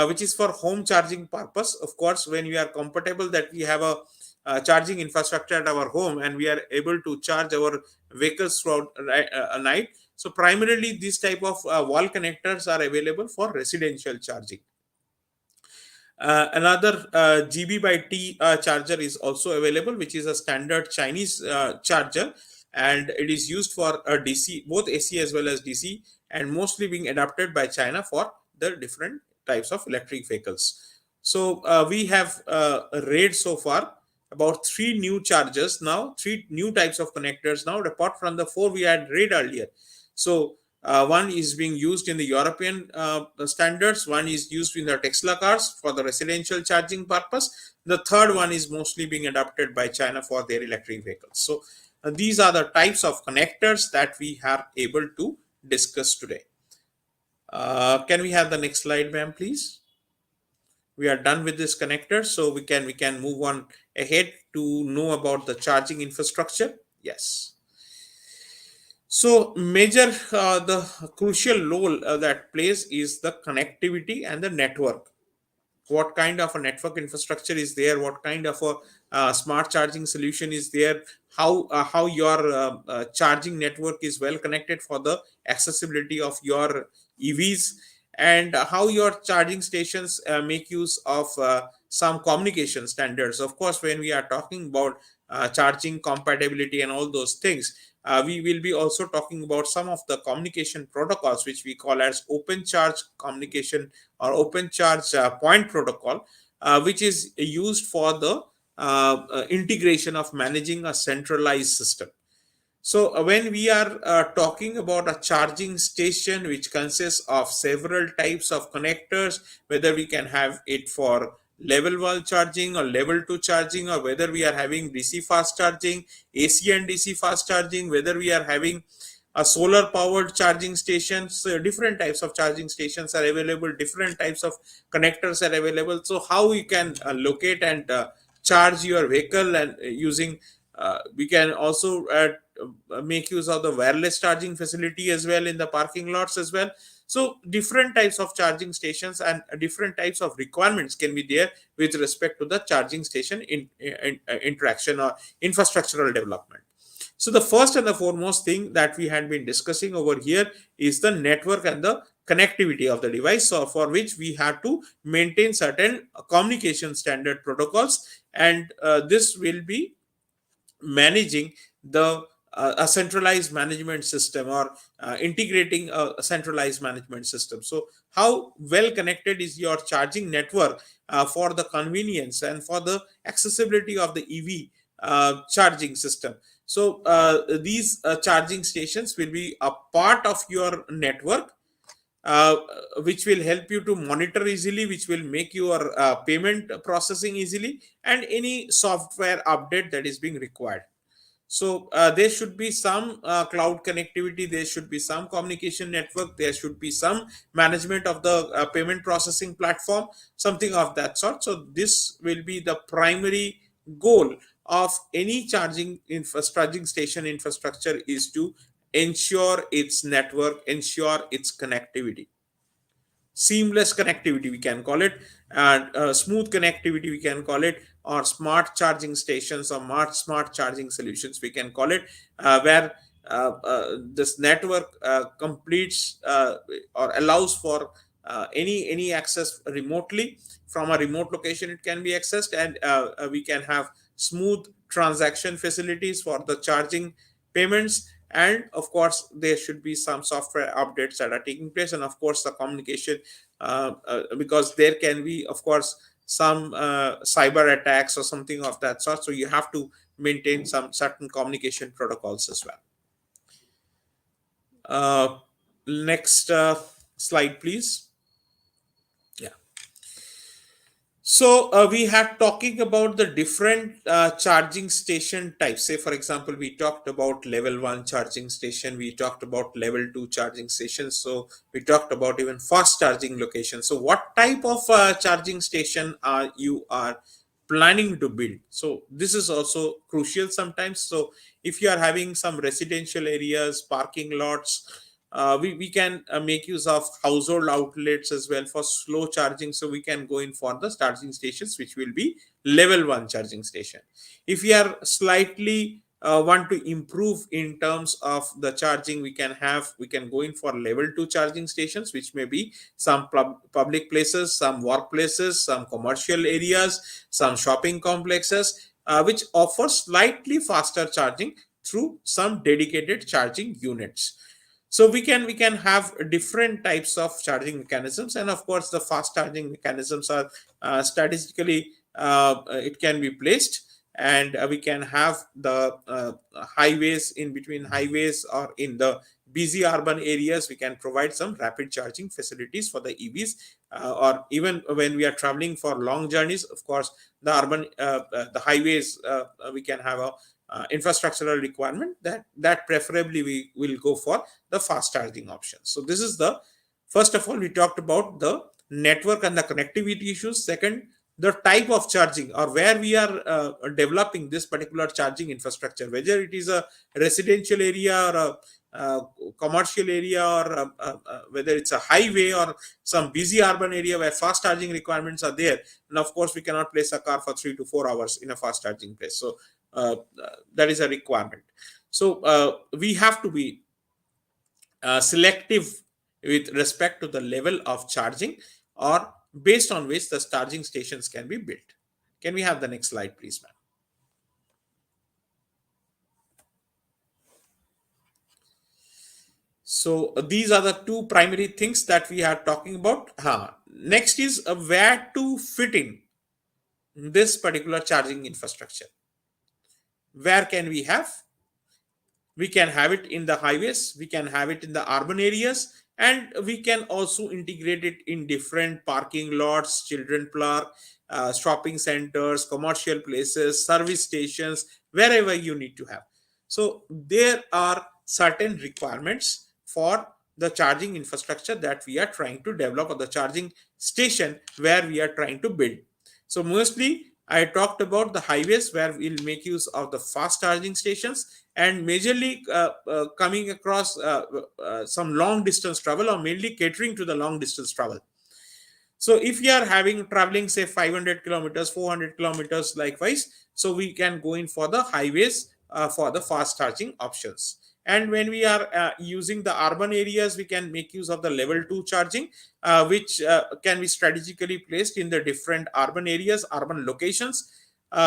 which is for home charging purpose. Of course, when we are comfortable that we have a charging infrastructure at our home and we are able to charge our vehicles throughout a night. So primarily, these type of wall connectors are available for residential charging. Another GB by T charger is also available, which is a standard Chinese charger, and it is used for DC, both AC as well as DC, and mostly being adapted by China for the different types of electric vehicles. So we have read so far about three new chargers now, three new types of connectors now, apart from the four we had read earlier. So one is being used in the European standards. One is used in the Tesla cars for the residential charging purpose. The third one is mostly being adopted by China for their electric vehicles. So these are the types of connectors that we are able to discuss today. Can we have the next slide, ma'am, please? We are done with this connector, so we can move on ahead to know about the charging infrastructure. Yes. So major the crucial role that plays is the connectivity and the network. What kind of a network infrastructure is there? What kind of a smart charging solution is there? How your charging network is well connected for the accessibility of your EVs, and how your charging stations make use of some communication standards. Of course, when we are talking about charging compatibility and all those things, we will be also talking about some of the communication protocols which we call as open charge communication or open charge point protocol, which is used for the integration of managing a centralized system. So when we are talking about a charging station which consists of several types of connectors, whether we can have it for level 1 charging or level 2 charging, or whether we are having DC fast charging, AC and DC fast charging, whether we are having a solar powered charging stations, different types of charging stations are available, different types of connectors are available. So how we can locate and charge your vehicle, and using we can also make use of the wireless charging facility as well in the parking lots as well. So different types of charging stations and different types of requirements can be there with respect to the charging station interaction or infrastructural development. So the first and the foremost thing that we had been discussing over here is the network and the connectivity of the device, so for which we have to maintain certain communication standard protocols, and this will be managing the a centralized management system, or integrating a centralized management system. So how well connected is your charging network for the convenience and for the accessibility of the EV charging system. So these charging stations will be a part of your network, uh, which will help you to monitor easily, which will make your payment processing easily, and any software update that is being required. So there should be some cloud connectivity, there should be some communication network, there should be some management of the payment processing platform, something of that sort. So this will be the primary goal of any charging station infrastructure, is to ensure its network, ensure its connectivity, seamless connectivity we can call it, and smooth connectivity we can call it, or smart charging stations or smart charging solutions we can call it, where this network completes or allows for any access remotely. From a remote location it can be accessed, and we can have smooth transaction facilities for the charging payments, and of course there should be some software updates that are taking place, and of course the communication, because there can be of course some cyber attacks or something of that sort, so you have to maintain some certain communication protocols as well. Next slide please. Yeah. So we had talking about the different charging station types. Say for example, we talked about level 1 charging station, we talked about level 2 charging stations, so we talked about even fast charging locations. So what type of charging station are you are planning to build. So this is also crucial sometimes. So if you are having some residential areas, parking lots, we can make use of household outlets as well for slow charging. So we can go in for the charging stations which will be level 1 charging station. If we are slightly want to improve in terms of the charging, we can go in for level 2 charging stations, which may be some public places, some workplaces, some commercial areas, some shopping complexes, which offer slightly faster charging through some dedicated charging units. So we can have different types of charging mechanisms, and of course the fast charging mechanisms are statistically it can be placed, and we can have the highways, in between highways or in the busy urban areas, we can provide some rapid charging facilities for the EVs, or even when we are traveling for long journeys, of course the urban the highways, we can have a infrastructural requirement that preferably we will go for the fast charging option. So this is the first of all, we talked about the network and the connectivity issues. Second, the type of charging, or where we are developing this particular charging infrastructure, whether it is a residential area or a commercial area, or whether it's a highway or some busy urban area where fast charging requirements are there. And of course we cannot place a car for 3 to 4 hours in a fast charging place. So that is a requirement. So we have to be selective with respect to the level of charging, or based on which the charging stations can be built. Can we have the next slide, please, ma'am? So these are the two primary things that we are talking about. Next is where to fit in this particular charging infrastructure. Where can we have? We can have it in the highways, we can have it in the urban areas, and we can also integrate it in different parking lots, children park, shopping centers, commercial places, service stations, wherever you need to have. So there are certain requirements for the charging infrastructure that we are trying to develop, or the charging station where we are trying to build. So mostly I talked about the highways where we'll make use of the fast charging stations, and majorly coming across some long distance travel, or mainly catering to the long distance travel. So if you are having traveling say 500 kilometers, 400 kilometers likewise, so we can go in for the highways for the fast charging options. And when we are using the urban areas, we can make use of the level 2 charging, which can be strategically placed in the different urban areas, urban locations.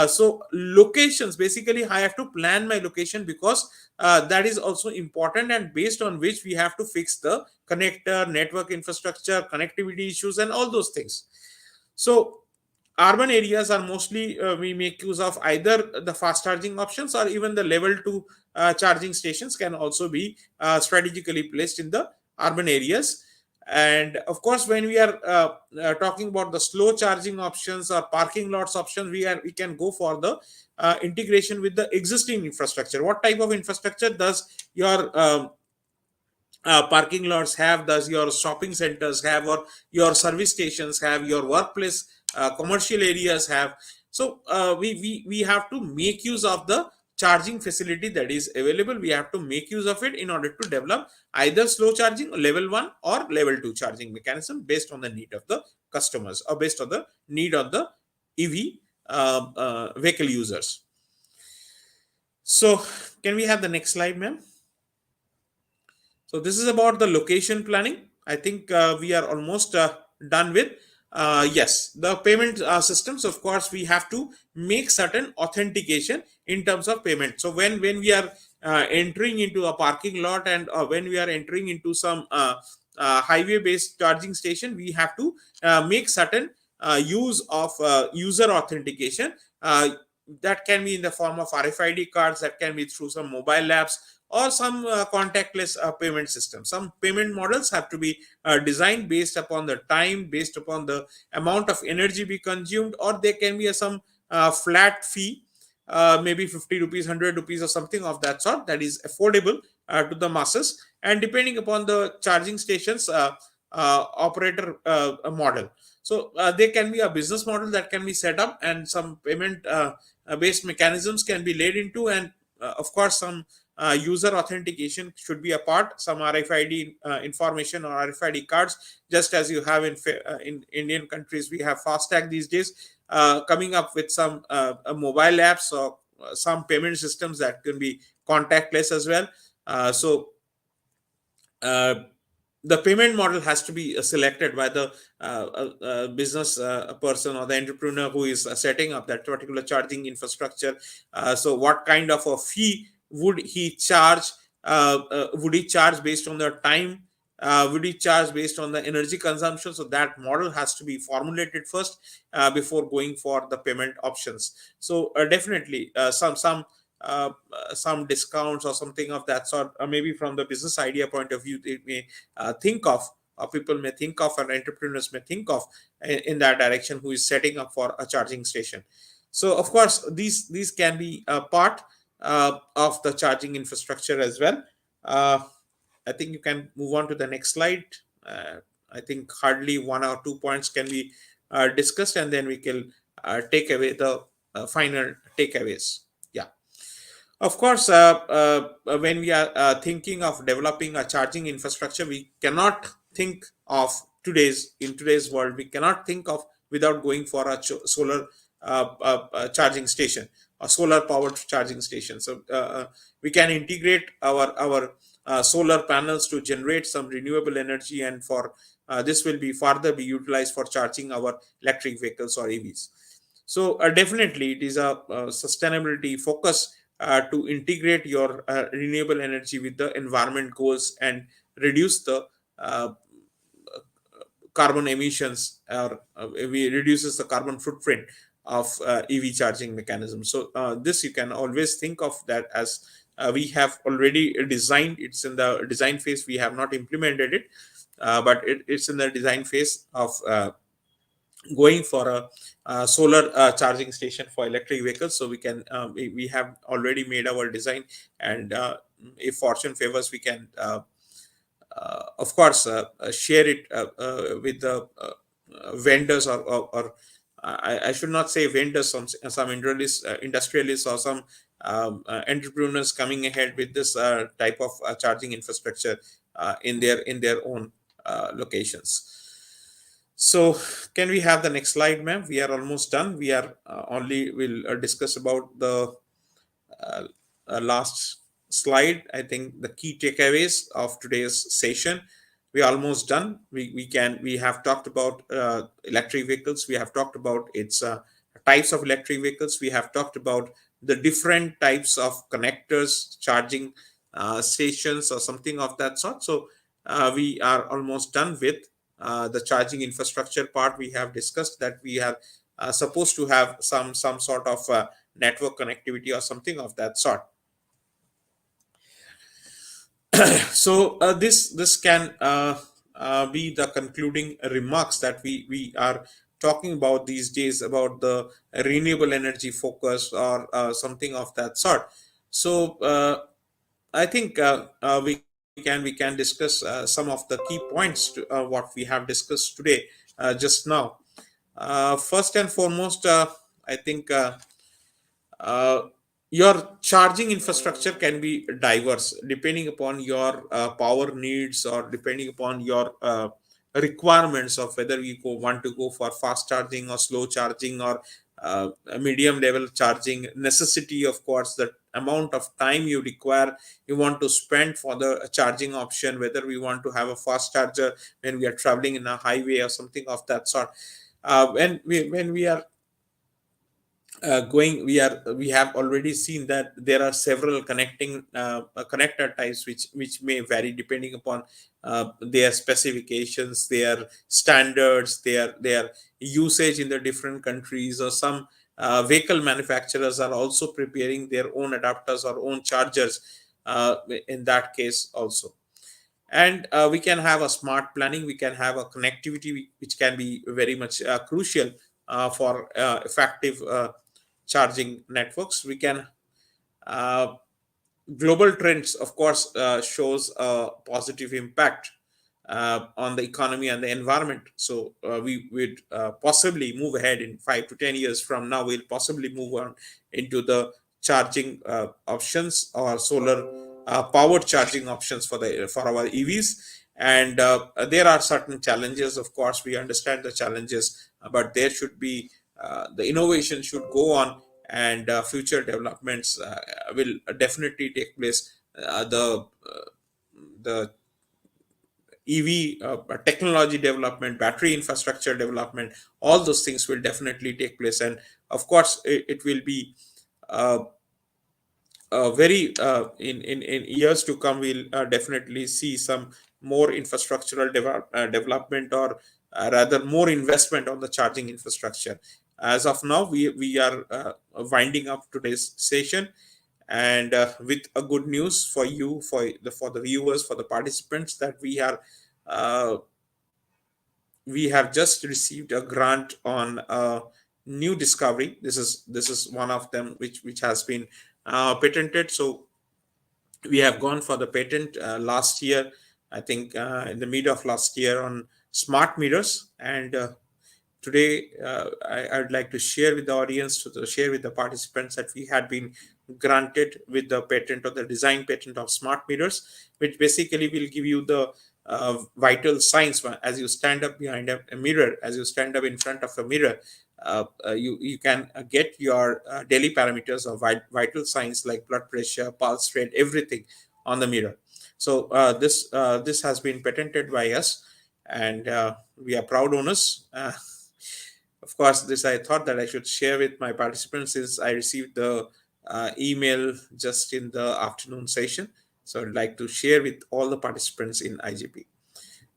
So locations, basically I have to plan my location, because that is also important, and based on which we have to fix the connector, network infrastructure, connectivity issues, and all those things. So urban areas are mostly we make use of either the fast charging options, or even the level 2 charging stations can also be strategically placed in the urban areas. And of course when we are talking about the slow charging options or parking lots options, we can go for the integration with the existing infrastructure. What type of infrastructure does your parking lots have, does your shopping centers have, or your service stations have, your workplace commercial areas have? So we have to make use of the charging facility that is available. We have to make use of it in order to develop either slow charging, level 1 or level 2 charging mechanism, based on the need of the customers, or based on the need of the EV vehicle users. So can we have the next slide, ma'am? So this is about the location planning. I think we are almost done with. Yes, the payment systems, of course, we have to make certain authentication in terms of payment. So when we are entering into a parking lot, and when we are entering into some highway based charging station, we have to make certain use of user authentication. That can be in the form of RFID cards, that can be through some mobile apps, or some contactless payment system. Some payment models have to be designed based upon the time, based upon the amount of energy be consumed, or there can be some flat fee, maybe 50 rupees, 100 rupees, or something of that sort, that is affordable to the masses, and depending upon the charging stations operator model. So there can be a business model that can be set up, and some payment based mechanisms can be laid into, and of course some user authentication should be a part, some RFID information or RFID cards, just as you have in Indian countries. We have FASTag these days, coming up with some mobile apps or some payment systems that can be contactless as well. So uh, the payment model has to be selected by the business person or the entrepreneur who is setting up that particular charging infrastructure. So what kind of a fee would he charge? Would he charge based on the time? Would he charge based on the energy consumption? So that model has to be formulated first before going for the payment options. So definitely some discounts or something of that sort, or maybe from the business idea point of view, they may think of, or people may think of, and entrepreneurs may think of in that direction, who is setting up for a charging station. So of course these can be a part of the charging infrastructure as well. uh, I think you can move on to the next slide. uh, I think hardly 1 or 2 points can be discussed, and then we can take away the final takeaways. Yeah. Of course, when we are thinking of developing a charging infrastructure, we cannot think of in today's world. We cannot think of without going for a solar charging station, a solar powered charging station. So we can integrate our solar panels to generate some renewable energy, and for this will be further be utilized for charging our electric vehicles or EVs. So definitely, it is a sustainability focus to integrate your renewable energy with the environment goals and reduce the uh, carbon emissions, or we reduces the carbon footprint of EV charging mechanism. So this you can always think of that as we have already designed. It's in the design phase. We have not implemented it, but it's in the design phase of going for a solar charging station for electric vehicles. So we have already made our design, and if fortune favors, we can of course share it with the vendors, or I should not say vendors, some industrialists or some entrepreneurs coming ahead with this type of charging infrastructure in their own locations. So, can we have the next slide, ma'am? We are almost done. We are only will discuss about the uh, last slide. I think the key takeaways of today's session. We are almost done. We have talked about electric vehicles. We have talked about its types of electric vehicles. We have talked about the different types of connectors, charging stations, or something of that sort. So we are almost done with the charging infrastructure part. We have discussed that we are supposed to have some sort of network connectivity or something of that sort. So this can be the concluding remarks that we are talking about these days, about the renewable energy focus, or something of that sort. So I think we can discuss some of the key points to what we have discussed today just now. First and foremost, I think uh, your charging infrastructure can be diverse depending upon your power needs, or depending upon your requirements of whether you want to go for fast charging or slow charging, or a medium level charging necessity. Of course, the amount of time you want to spend for the charging option, whether we want to have a fast charger when we are traveling in a highway or something of that sort. When we are going we have already seen that there are several connector types, which may vary depending upon their specifications, their standards, their usage in the different countries, or some vehicle manufacturers are also preparing their own adapters or own chargers uh, in that case also. And we can have a smart planning, we can have a connectivity which can be very much crucial for effective charging networks. We can uh, global trends, of course, shows a positive impact on the economy and the environment. So we would possibly move ahead in 5 to 10 years from now. We'll possibly move on into the charging options or solar powered charging options for our EVs. And there are certain challenges. Of course, we understand the challenges, but there should be the innovation should go on, and future developments will definitely take place. The EV technology development, battery infrastructure development, all those things will definitely take place. And of course, it will be uh, very in years to come, we'll definitely see some more infrastructural development, or rather more investment on the charging infrastructure. As of now, we are winding up today's session, and with a good news for you, for the viewers, for the participants, that uh, we have just received a grant on a new discovery. This is one of them, which has been patented. So we have gone for the patent last year, I think, in the mid of last year, on smart meters. And today, I would like to share with the audience, to share with the participants, that we had been granted with the patent, or the design patent, of smart meters, which basically will give you the vital signs. As you stand up behind a mirror, as you stand up in front of a mirror, you can get your daily parameters of vital signs like blood pressure, pulse rate, everything on the mirror. So this has been patented by us, and we are proud owners. Of course, this I thought that I should share with my participants, since I received the email just in the afternoon session. So I'd like to share with all the participants in IGP.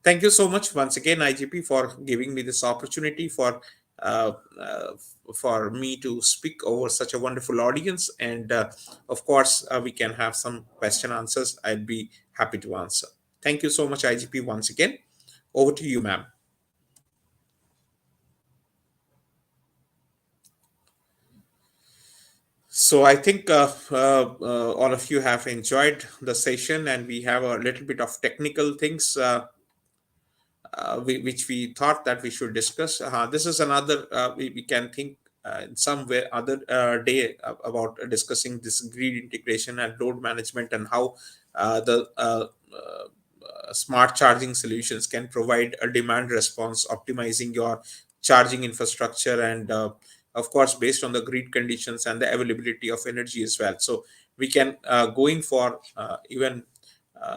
Thank you so much once again, IGP, for giving me this opportunity uh, uh, for me to speak over such a wonderful audience. And of course, we can have some question answers. I'd be happy to answer. Thank you so much, IGP, once again. Over to you, ma'am. So I think all of you have enjoyed the session, and we have a little bit of technical things which we thought that we should discuss. This is another, we can think in some way other day about discussing this grid integration and load management, and how the smart charging solutions can provide a demand response, optimizing your charging infrastructure, and of course, based on the grid conditions and the availability of energy as well. So we can going for even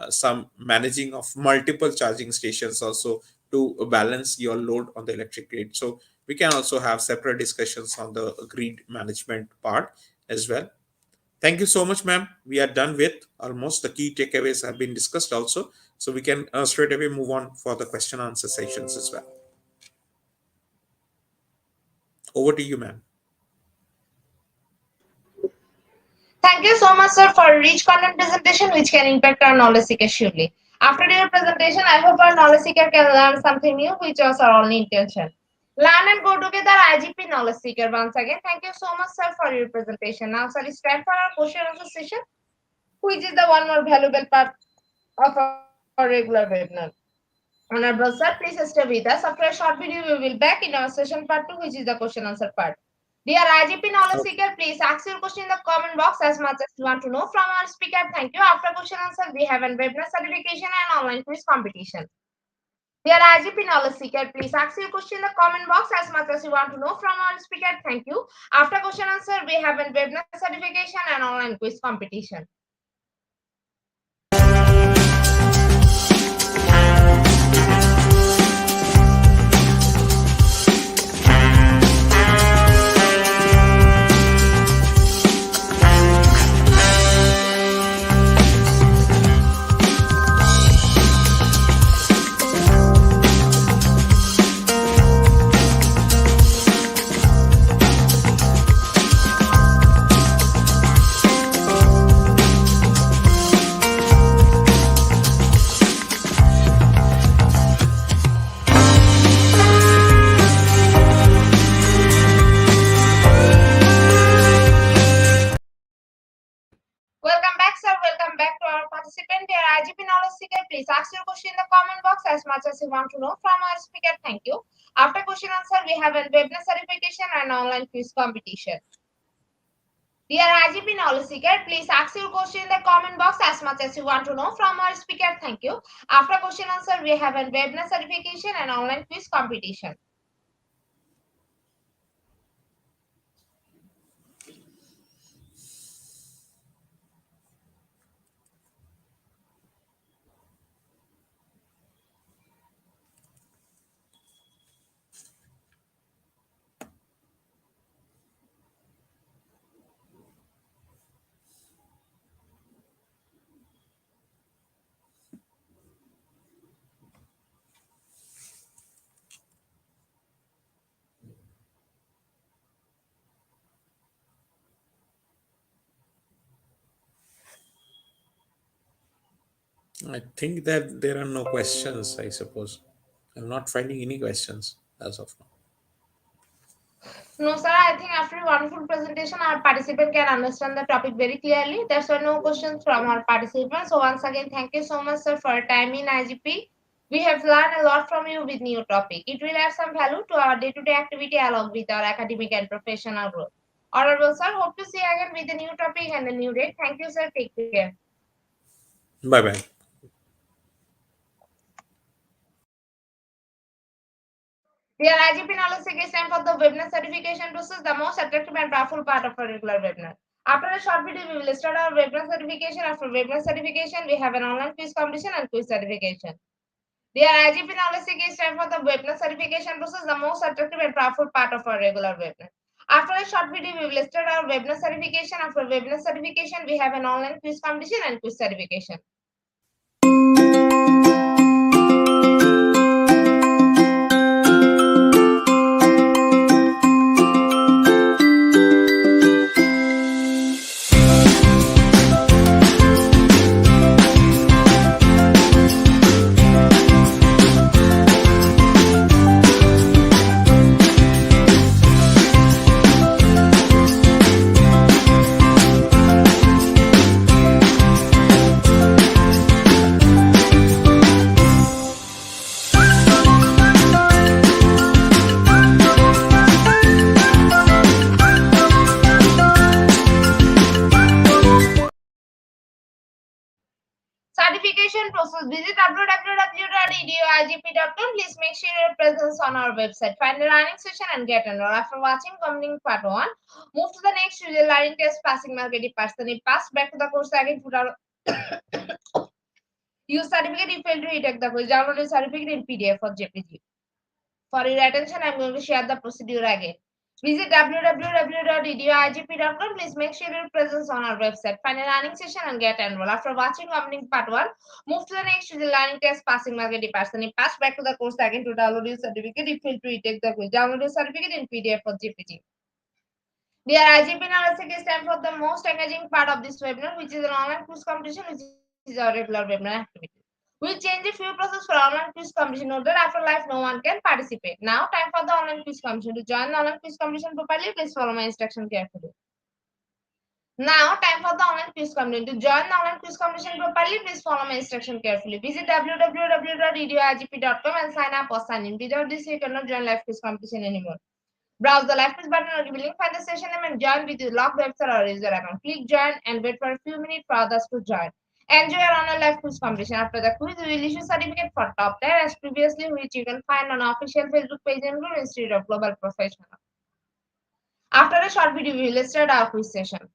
some managing of multiple charging stations also, to balance your load on the electric grid. So we can also have separate discussions on the grid management part as well. Thank you so much, ma'am. We are done with almost the key takeaways have been discussed also. So we can straight away move on for the question answer sessions as well. Over to you, ma'am. Thank you so much, sir, for a rich content presentation which can impact our knowledge seeker surely. After your presentation, I hope our knowledge seeker can learn something new, which was our only intention. Learn and go together, IGP knowledge seeker. Once again, thank you so much, sir, for your presentation. Now, sir, it's time for our question answer session, which is the one more valuable part of our regular webinar. Honorable sir, please stay with us. After a short video, we will back in our session part 2, which is the question answer part. Dear IGP knowledge seeker, please ask your question in the comment box as much as you want to know from our speaker. Thank you. After question answer, we have a webinar certification and online quiz competition. Dear IGP knowledge seeker, please ask your question in the comment box as much as you want to know from our speaker. Thank you. After question answer, we have a webinar certification and online quiz competition. participant. Dear IGP knowledge seeker, please ask your question in the comment box as much as you want to know from our speaker. Thank you. After question answer, we have a webinar certification and online quiz competition. Dear IGP knowledge seeker, please ask your question in the comment box as much as you want to know from our speaker. Thank you. After question answer, we have a webinar certification and online quiz competition. I think that there are no questions, I suppose. I'm not finding any questions as of now. No, sir. I think after a wonderful presentation, our participant can understand the topic very clearly. That's why no questions from our participants. So once again, thank you so much, sir, for your time in IGP. We have learned a lot from you with new topic. It will add some value to our day-to-day activity along with our academic and professional growth. Honorable sir, hope to see you again with a new topic and a new date. Thank you, sir. Take care. Bye bye. Dear IGP knowledge seeker, is time for the webinar certification process, the most attractive and powerful part of a regular webinar. After a short video, we will start our webinar certification. After webinar certification, we have an online quiz competition and quiz certification. Dear IGP knowledge seeker, is time for the webinar certification process, the most attractive and powerful part of our regular webinar. After a short video, we will start our webinar certification. After webinar certification, we have an online quiz competition and quiz certification. Certification process. Visit www.eduigp.com. Please make sure your presence on our website. Find the learning session and get enrolled. After watching coming part 1, move to the next usual learning test passing mark 80%. If pass, back to the course again. Put our use certificate if fail to retake the quiz. Download the certificate in PDF or JPG. For your attention, I'm going to share the procedure again. Visit www.eduigp.com. Please make sure your presence on our website. Find a learning session and get enrolled. After watching completing part 1, move to the next to the learning test passing mark 80%. If pass, back to the course again to download your certificate. If fail to retake the quiz, download your certificate in PDF or JPG. Dear IGP knowledge, it is time for the most engaging part of this webinar, which is an online quiz competition, which is our regular webinar activity. We'll change a few process for online quiz competition. Note that after live, no one can participate. Now, time for the online quiz competition. To join the online quiz competition properly, please follow my instruction carefully. Now, time for the online quiz competition. To join the online quiz competition properly, please follow my instruction carefully. Visit www.eduigp.com and sign up or sign in. Without this, you cannot join live quiz competition anymore. Browse the live quiz button or link, find the session name and join with your logged website or user account. Click join and wait for a few minutes for others to join. Enjoy your online live quiz competition. After the quiz, we will issue certificate for top 10 as previously, which you can find on our official Facebook page and Guru Institute of Global Professional. After a short video, we will start our quiz session.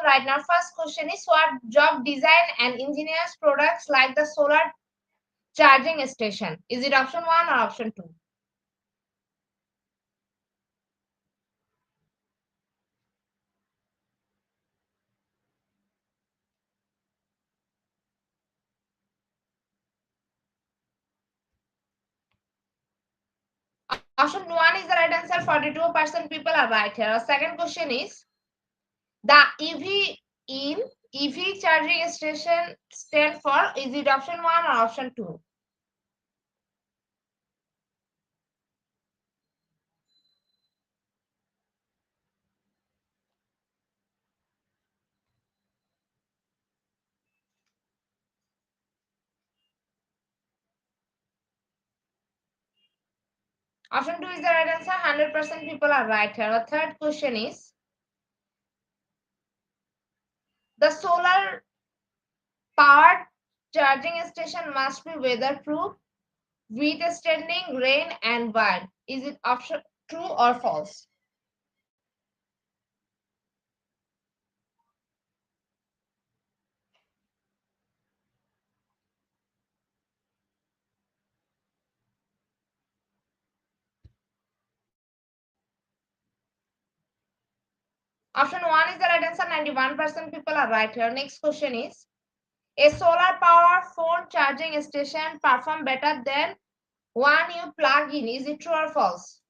right now. First question is what job design and engineers products like the solar charging station? Is it option 1 or option 2? Option 1 is the right answer. 42% people are right here. Our second question is the EV in EV charging station stand for? Is it option 1 or option 2? Option 2 is the right answer. 100% people are right here. Our third question is the solar powered charging station must be weatherproof, withstanding rain and wind. Is it option true or false? Option 1 is the right answer. 91% people are right here. Next question is a solar power phone charging station perform better than one you plug in. Is it true or false?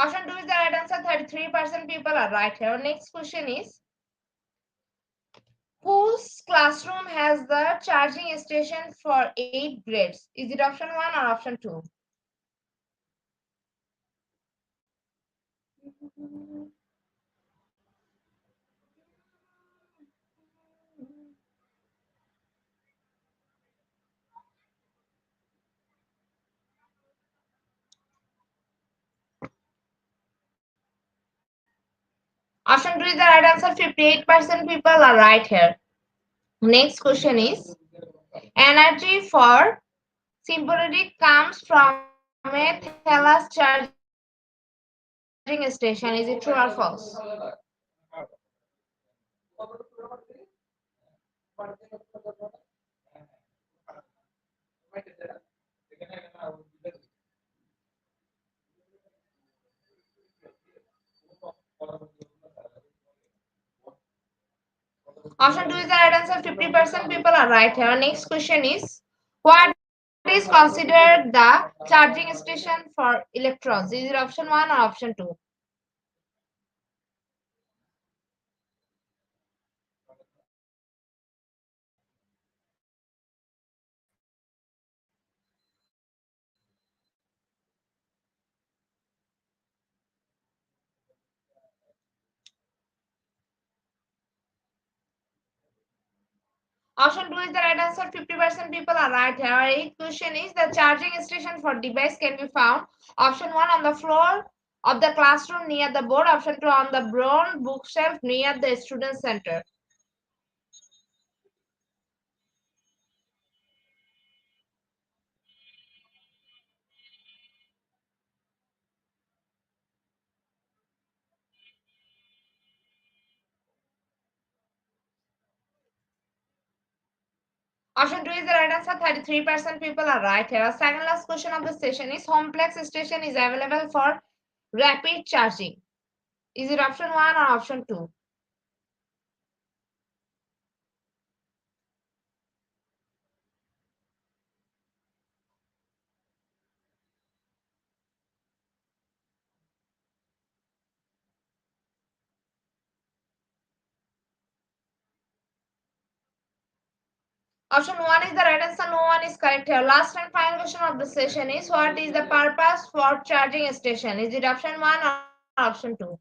Option 2 is the right answer. 33% people are right here. Next question is whose classroom has the charging station for 8 grades? Is it option 1 or option 2? Option 2 is the right answer. 58% people are right here. Next question is energy for symbolic comes from a Thales charging station. Is it true or false? Option 2 is the right answer. 50% people are right here. Next question is what is considered the charging station for electrons? Is it option 1 or option 2? Option 2 is the right answer. 50% people are right here. Our eighth question is the charging station for device can be found. Option 1 on the floor of the classroom near the board. Option 2 on the brown bookshelf near the student center. Option 2 is the right answer. 33% people are right here. Our second last question of the session is Homeplex station is available for rapid charging. Is it option 1 or option 2? Option 1 is the right answer. No one is correct here. Last and final question of the session is what is the purpose for charging a station? Is it option 1 or option 2?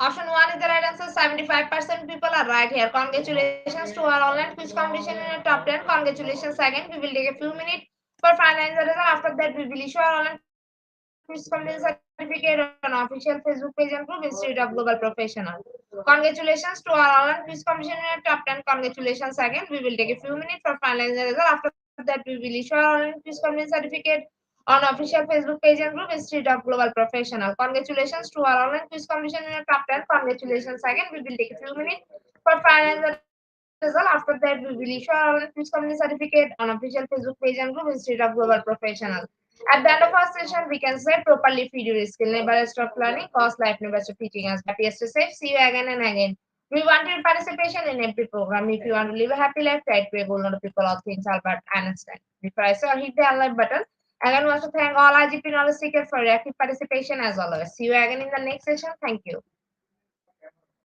Option 1 is the right answer. 75% people are right here. Congratulations to our online quiz competition in the top 10. Congratulations again. We will take a few minutes for finalizing the result. After that, we will issue our online quiz competition certificate on official Facebook page and group Institute of Global Professional. Congratulations to our online quiz competition in the top 10. Congratulations again. We will take a few minutes for finalizing the result. After that, we will issue our online quiz competition certificate on official Facebook page and group Institute of Global Professional. Congratulations to our online quiz competition in the top 10. Congratulations again. We will take a few minutes for finalizing the result. After that, we will issue our online quiz competition certificate on official Facebook page and group Institute of Global Professional. At the end of our session, we can say properly feed your skill, never stop learning, cause life never stop teaching us. Happy to say, see you again and again. We want your participation in every program. If you want to live a happy life, try to be a goal, not people all things Albert Einstein. Before I say hit the unlike button, again want to thank all IGP knowledge seekers for your active participation as always. See you again in the next session. Thank you.